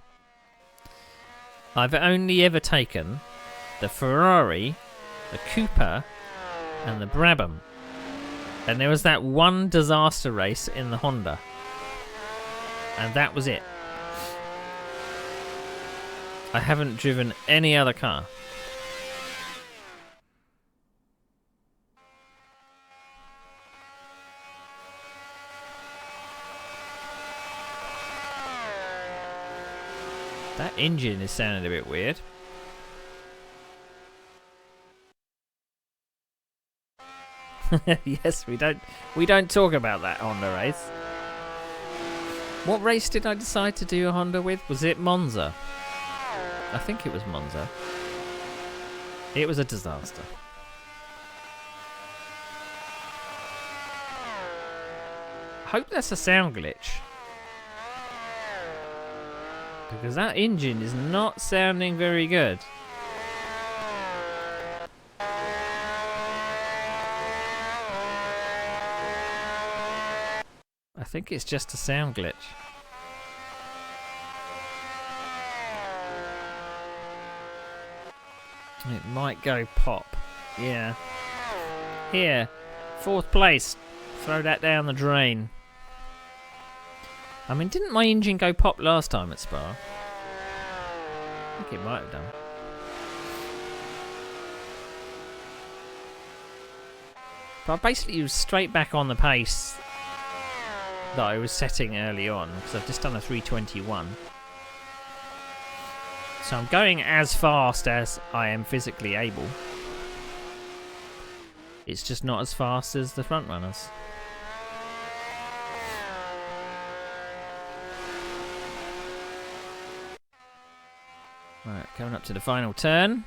[SPEAKER 1] I've only ever taken the Ferrari, the Cooper, and the Brabham. And there was that one disaster race in the Honda. And that was it. I haven't driven any other car. That engine is sounding a bit weird. Yes, we don't talk about that Honda race. What race did I decide to do a Honda with? Was it Monza? I think it was Monza. It was a disaster. I hope that's a sound glitch. Because that engine is not sounding very good. I think it's just a sound glitch. It might go pop. Yeah. Here. 4th place. Throw that down the drain. I mean, didn't my engine go pop last time at Spa? I think it might have done. But I basically was straight back on the pace that I was setting early on, because I've just done a 321. So I'm going as fast as I am physically able. It's just not as fast as the front runners. Right, coming up to the final turn.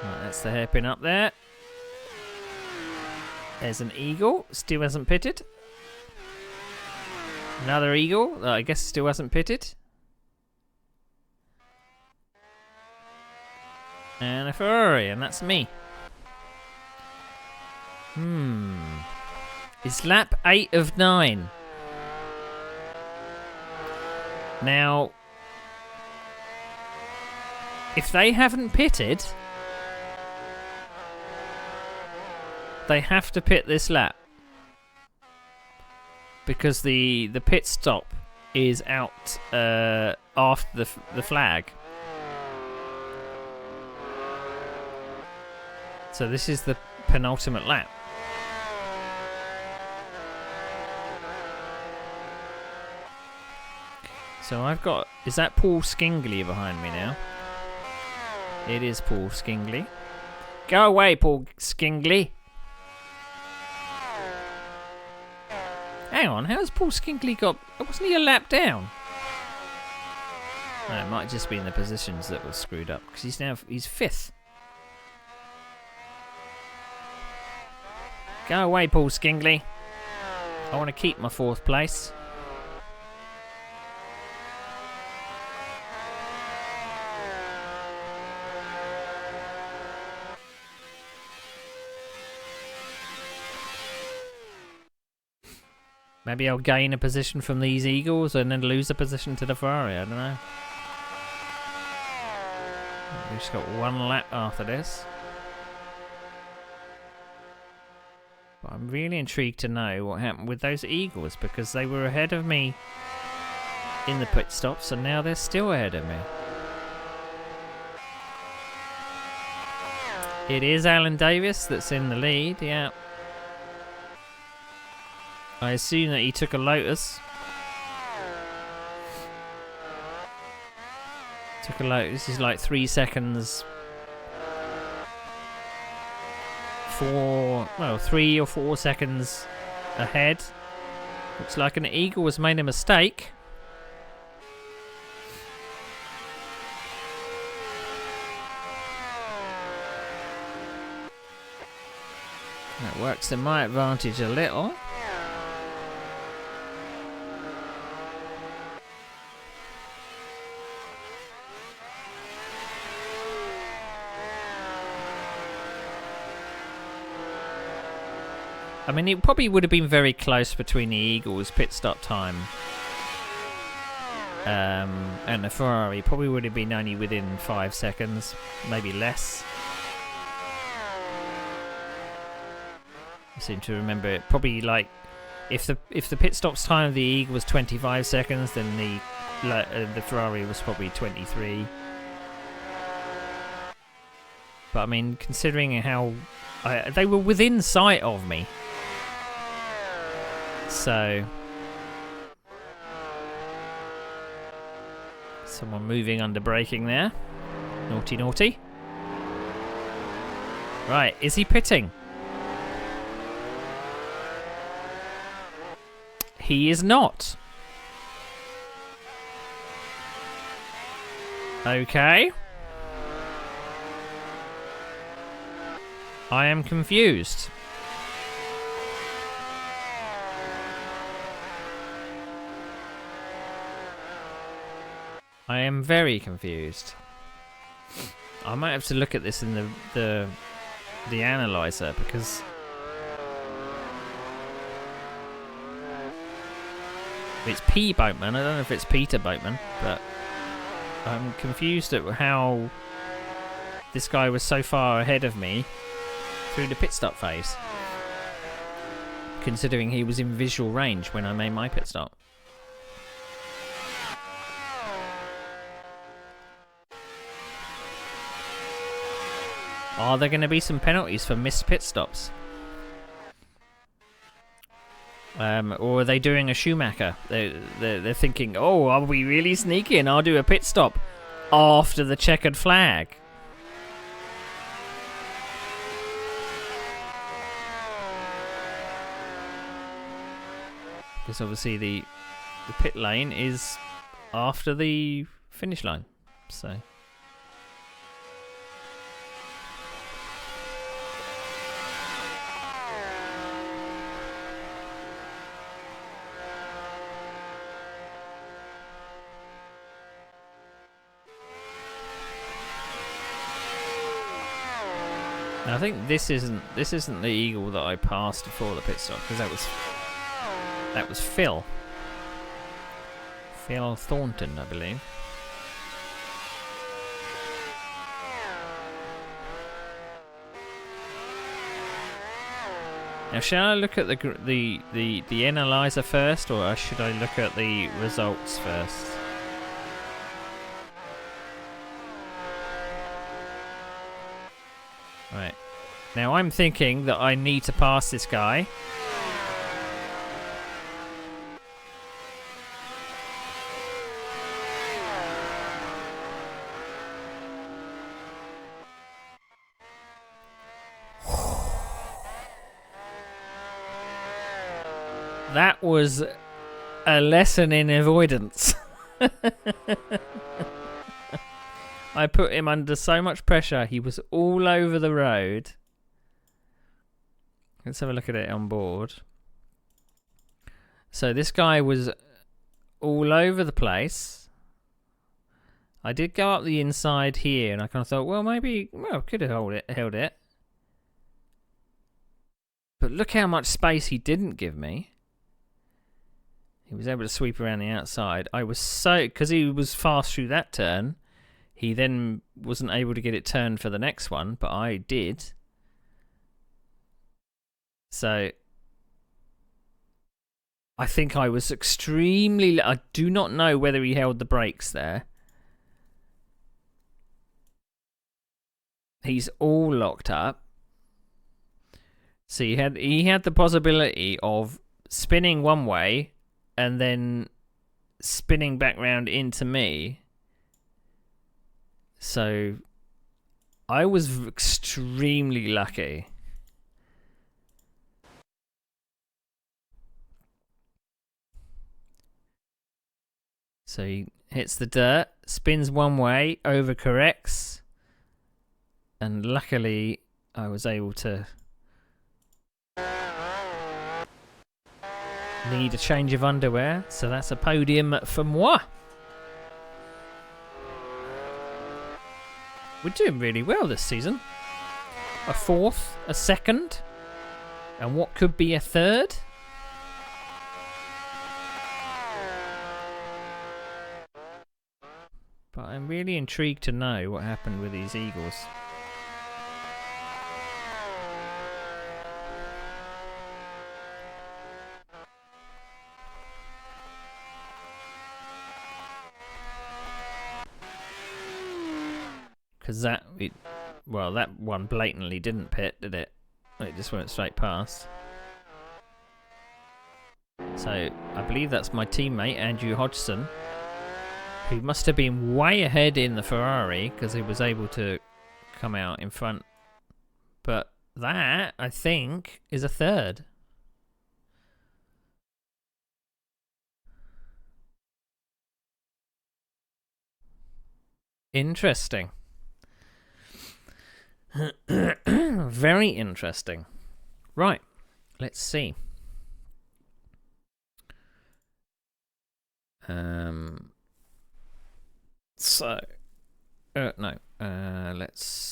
[SPEAKER 1] Right, that's the hairpin up there. There's an Eagle, still hasn't pitted. Another Eagle, that I guess still hasn't pitted. And a Ferrari, and that's me. It's lap 8 of 9. Now, If they haven't pitted, they have to pit this lap. Because the pit stop is out after the flag. So this is the penultimate lap. So I've got... Is that Paul Skingley behind me now? It is Paul Skingley. Go away, Paul Skingley. Hang on, how's Paul Skingley got... Wasn't he a lap down? No, it might have just been the positions that were screwed up. Because he's 5th. Go away, Paul Skingley. I want to keep my 4th place. Maybe I'll gain a position from these Eagles and then lose a position to the Ferrari. I don't know. We've just got 1 lap after this. But I'm really intrigued to know what happened with those Eagles, because they were ahead of me in the pit stops and now they're still ahead of me. It is Alan Davis that's in the lead, yeah. I assume that he took a Lotus. Took a Lotus. This is like 3 seconds. 3 or 4 seconds ahead. Looks like an Eagle has made a mistake. That works to my advantage a little. I mean, it probably would have been very close between the Eagles' pit stop time and the Ferrari. Probably would have been only within 5 seconds, maybe less. I seem to remember it. Probably like if the pit stops time of the Eagle was 25 seconds, then the Ferrari was probably 23. But I mean, considering how they were within sight of me. So, someone moving under braking there. Naughty, naughty. Right, is he pitting? He is not. Okay. I am confused. I am very confused. I might have to look at this in the analyzer, because it's P. Boatman. I don't know if it's Peter Boatman, but I'm confused at how this guy was so far ahead of me through the pit stop phase, considering he was in visual range when I made my pit stop. Are there going to be some penalties for missed pit stops? Or are they doing a Schumacher? They're thinking, oh, are we really sneaky and I'll do a pit stop after the checkered flag? Because obviously the pit lane is after the finish line, so... Now, I think this isn't the Eagle that I passed before the pit stop, because that was Phil Thornton, I believe. Now, shall I look at the analyzer first, or should I look at the results first? Right. Now, I'm thinking that I need to pass this guy. That was a lesson in avoidance. I put him under so much pressure. He was all over the road. Let's have a look at it on board. So this guy was all over the place. I did go up the inside here, and I kind of thought, well, maybe, well, could have held it. But look how much space he didn't give me. He was able to sweep around the outside. I was so... Because he was fast through that turn, he then wasn't able to get it turned for the next one, but I did. So... I think I was extremely... I do not know whether he held the brakes there. He's all locked up. So he had the possibility of spinning one way and then spinning back round into me. So I was extremely lucky. So he hits the dirt, spins one way, overcorrects, and luckily I was able to need a change of underwear, so that's a podium for moi. We're doing really well this season. A fourth, a second, and what could be a third. But I'm really intrigued to know what happened with these Eagles. Because that one blatantly didn't pit, did it? It just went straight past. So I believe that's my teammate, Andrew Hodgson, who must have been way ahead in the Ferrari because he was able to come out in front. But that, I think, is a third. Interesting. Very interesting. Right, let's see. So, no, let's...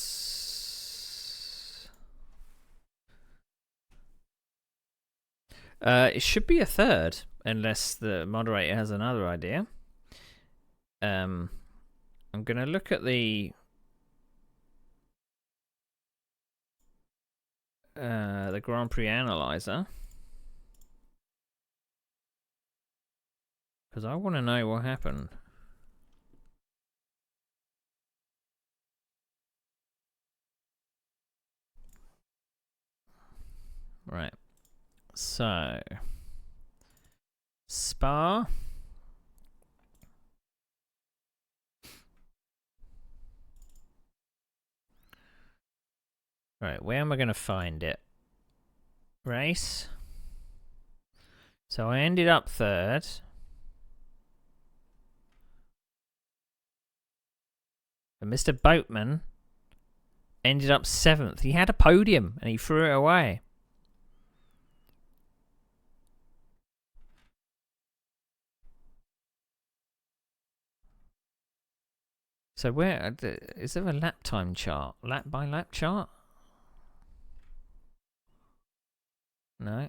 [SPEAKER 1] it should be a third, unless the moderator has another idea. I'm going to look at the Grand Prix analyzer, because I want to know what happened. Right. So, Spa. Right, where am I going to find it? Race. So I ended up third. And Mr. Boatman ended up seventh. He had a podium and he threw it away. So where is there a lap time chart? Lap by lap chart? No.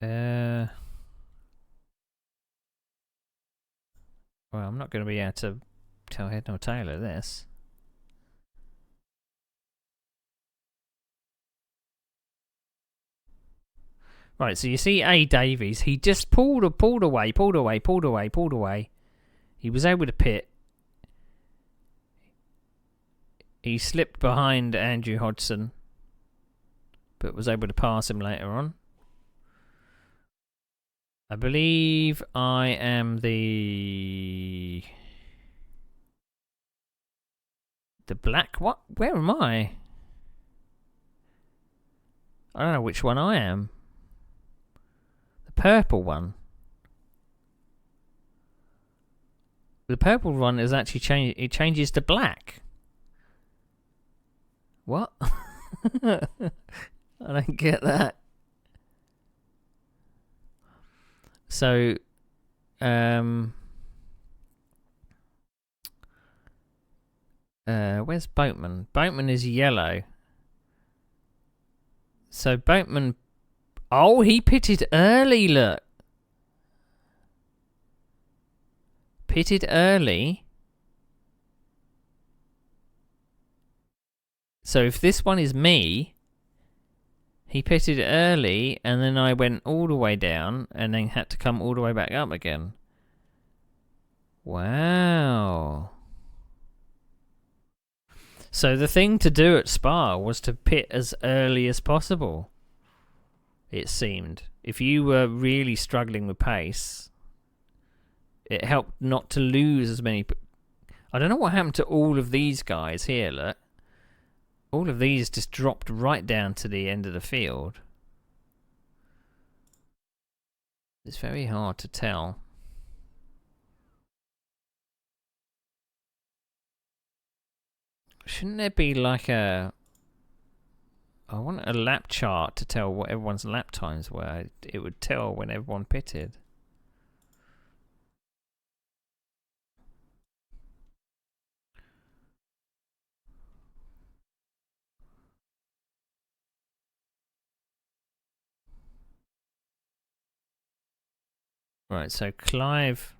[SPEAKER 1] Well, I'm not going to be able to tell head nor tail of this. Right, so you see A. Davies, he just pulled away. He was able to pit. He slipped behind Andrew Hodgson, but was able to pass him later on. I believe I am the black. What? Where am I? I don't know which one I am. The purple one. The purple one is actually changed. It changes to black. What? I don't get that. So, where's Boatman? Boatman is yellow. So Boatman, oh, he pitted early. Look, pitted early. So if this one is me, he pitted early, and then I went all the way down, and then had to come all the way back up again. Wow. So the thing to do at Spa was to pit as early as possible, it seemed. If you were really struggling with pace, it helped not to lose as many... I don't know what happened to all of these guys here, look. All of these just dropped right down to the end of the field. It's very hard to tell. Shouldn't there be like a... I want a lap chart to tell what everyone's lap times were. It would tell when everyone pitted. Right, so Clive...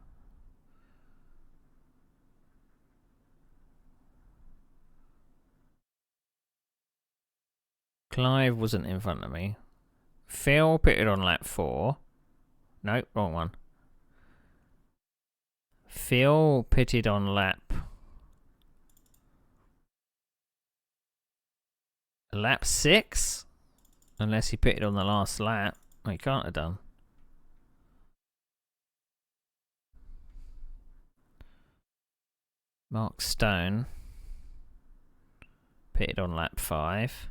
[SPEAKER 1] Clive wasn't in front of me. Phil pitted on lap 4. No, wrong one. Phil pitted on lap 6? Unless he pitted on the last lap. Oh, he can't have done. Mark Stone pitted on lap 5.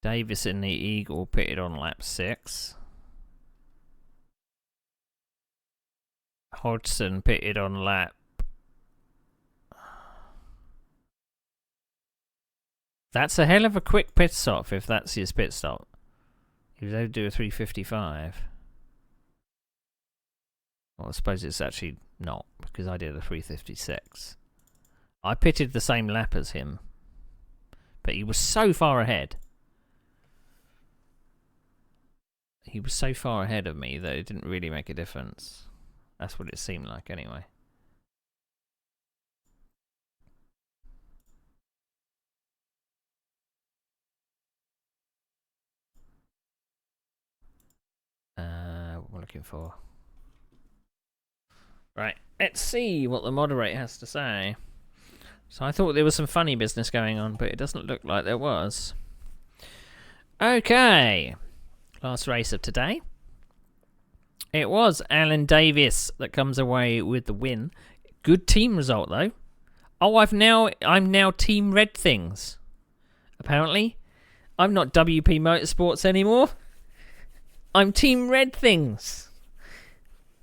[SPEAKER 1] Davison the Eagle pitted on lap 6. Hodgson pitted on lap... That's a hell of a quick pit stop if that's his pit stop. He was able to do a 3:55. Well, I suppose it's actually not, because I did a 3:56. I pitted the same lap as him, but he was so far ahead. He was so far ahead of me that it didn't really make a difference. That's what it seemed like anyway. What we're looking for. Right, let's see what the moderator has to say. So I thought there was some funny business going on, but it doesn't look like there was. Okay. Last race of today. It was Alan Davis that comes away with the win. Good team result though. Oh, I'm now Team Red Things. Apparently, I'm not WP Motorsports anymore. I'm Team Red Things.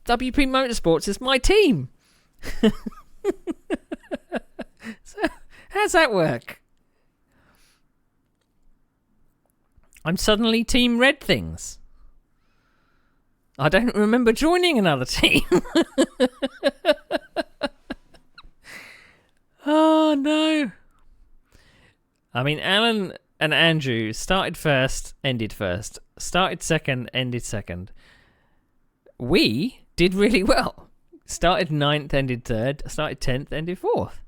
[SPEAKER 1] WP Motorsports is my team. So, how's that work? I'm suddenly Team Red Things. I don't remember joining another team. Oh, no. I mean, Alan and Andrew started first, ended first. Started second, ended second. We did really well. Started 9th, ended 3rd. Started 10th, ended 4th.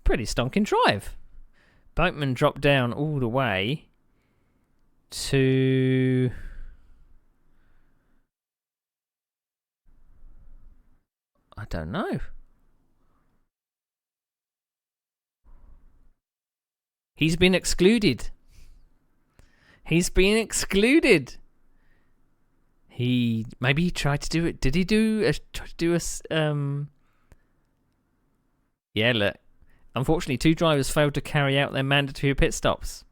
[SPEAKER 1] Pretty stonking drive. Boatman dropped down all the way to... I don't know. He's been excluded. He's been excluded. Maybe he tried to do it. Did he try to do a Yeah, look. Unfortunately, 2 drivers failed to carry out their mandatory pit stops.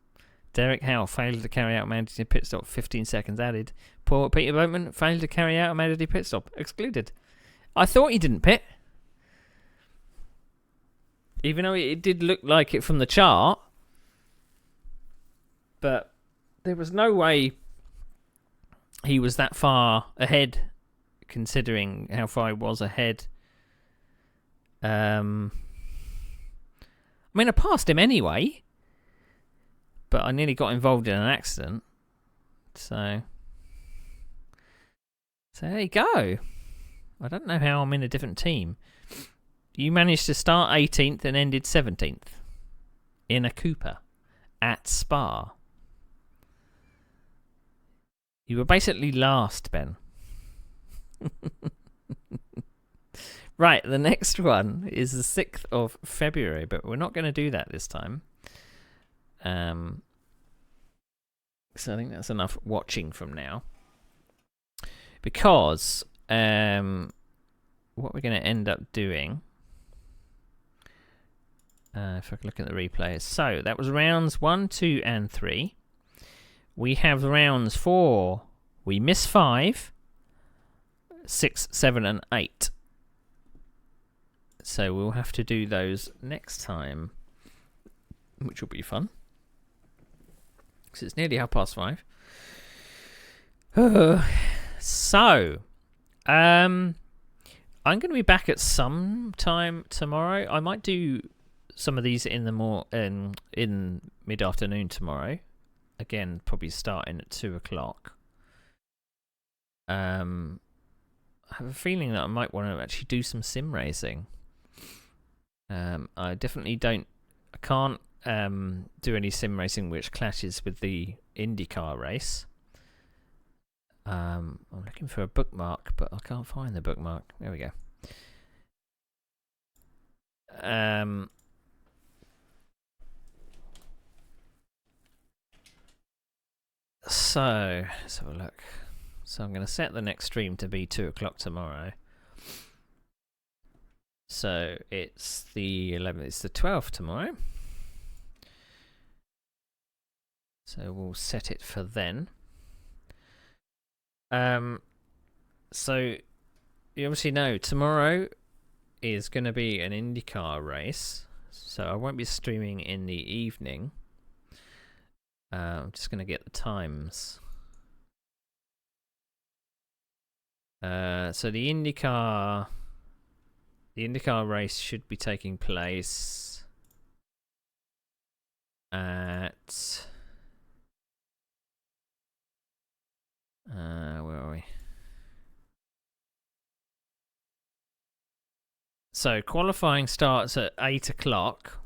[SPEAKER 1] Derek Howe failed to carry out a mandatory pit stop. 15 seconds added. Poor Peter Boatman failed to carry out a mandatory pit stop. Excluded. I thought he didn't pit. Even though it did look like it from the chart. But there was no way he was that far ahead, considering how far he was ahead. I mean, I passed him anyway, but I nearly got involved in an accident. So there you go. I don't know how I'm in a different team. You managed to start 18th and ended 17th in a Cooper at Spa. You were basically last, Ben. Right, the next one is the 6th of February, but we're not going to do that this time. So I think that's enough watching from now. Because what we're going to end up doing, if I can look at the replays. So that was rounds 1, 2, and 3. We have rounds 4. We miss 5, 6, 7, and 8. So we'll have to do those next time, which will be fun. Because it's nearly 5:30. So, I'm going to be back at some time tomorrow. I might do some of these in the in mid-afternoon tomorrow. Again, probably starting at 2 o'clock. I have a feeling that I might want to actually do some sim racing. I definitely I can't do any sim racing which clashes with the IndyCar race. I'm looking for a bookmark, but I can't find the bookmark. There we go. So let's have a look. So I'm going to set the next stream to be 2 o'clock tomorrow. So it's the 11th, it's the 12th tomorrow. So we'll set it for then. So you obviously know tomorrow is going to be an IndyCar race. So I won't be streaming in the evening. I'm just going to get the times. So the IndyCar race should be taking place at where are we? So qualifying starts at 8 o'clock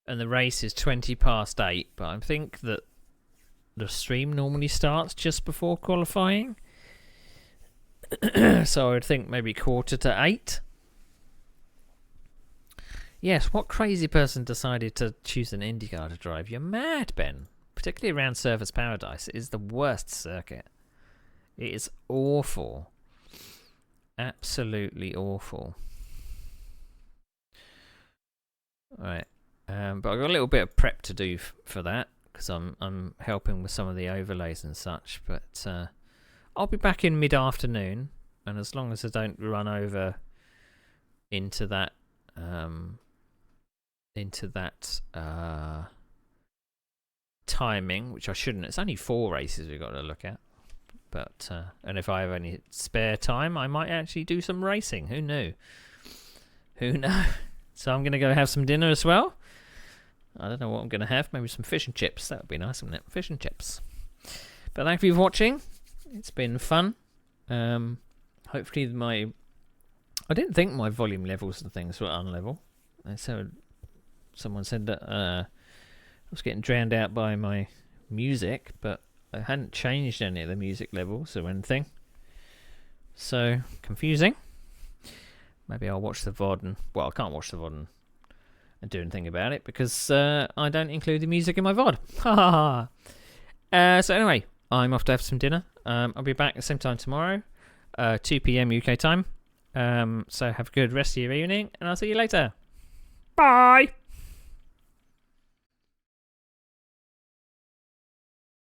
[SPEAKER 1] and the race is 20 past 8, but I think that the stream normally starts just before qualifying. So I would think maybe 7:45. Yes, what crazy person decided to choose an IndyCar to drive? You're mad, Ben. Particularly around Surfers Paradise. It is the worst circuit. It is awful. Absolutely awful. Alright. But I've got a little bit of prep to do for that, because I'm helping with some of the overlays and such, but I'll be back in mid-afternoon, and as long as I don't run over into that timing, which I shouldn't. It's only 4 races we've got to look at, but and if I have any spare time, I might actually do some racing. Who knew? So I'm gonna go have some dinner as well. I don't know what I'm going to have. Maybe some fish and chips. That would be nice, wouldn't it? Fish and chips. But thank you for watching. It's been fun. Hopefully I didn't think my volume levels and things were unlevel. And so someone said that I was getting drowned out by my music, but I hadn't changed any of the music levels or anything. So, confusing. Maybe I'll watch the VOD and... Well, I can't watch the VOD and do anything about it because I don't include the music in my VOD. Ha ha ha. So anyway, I'm off to have some dinner. I'll be back at the same time tomorrow, 2 p.m. UK time. So have a good rest of your evening, and I'll see you later. Bye!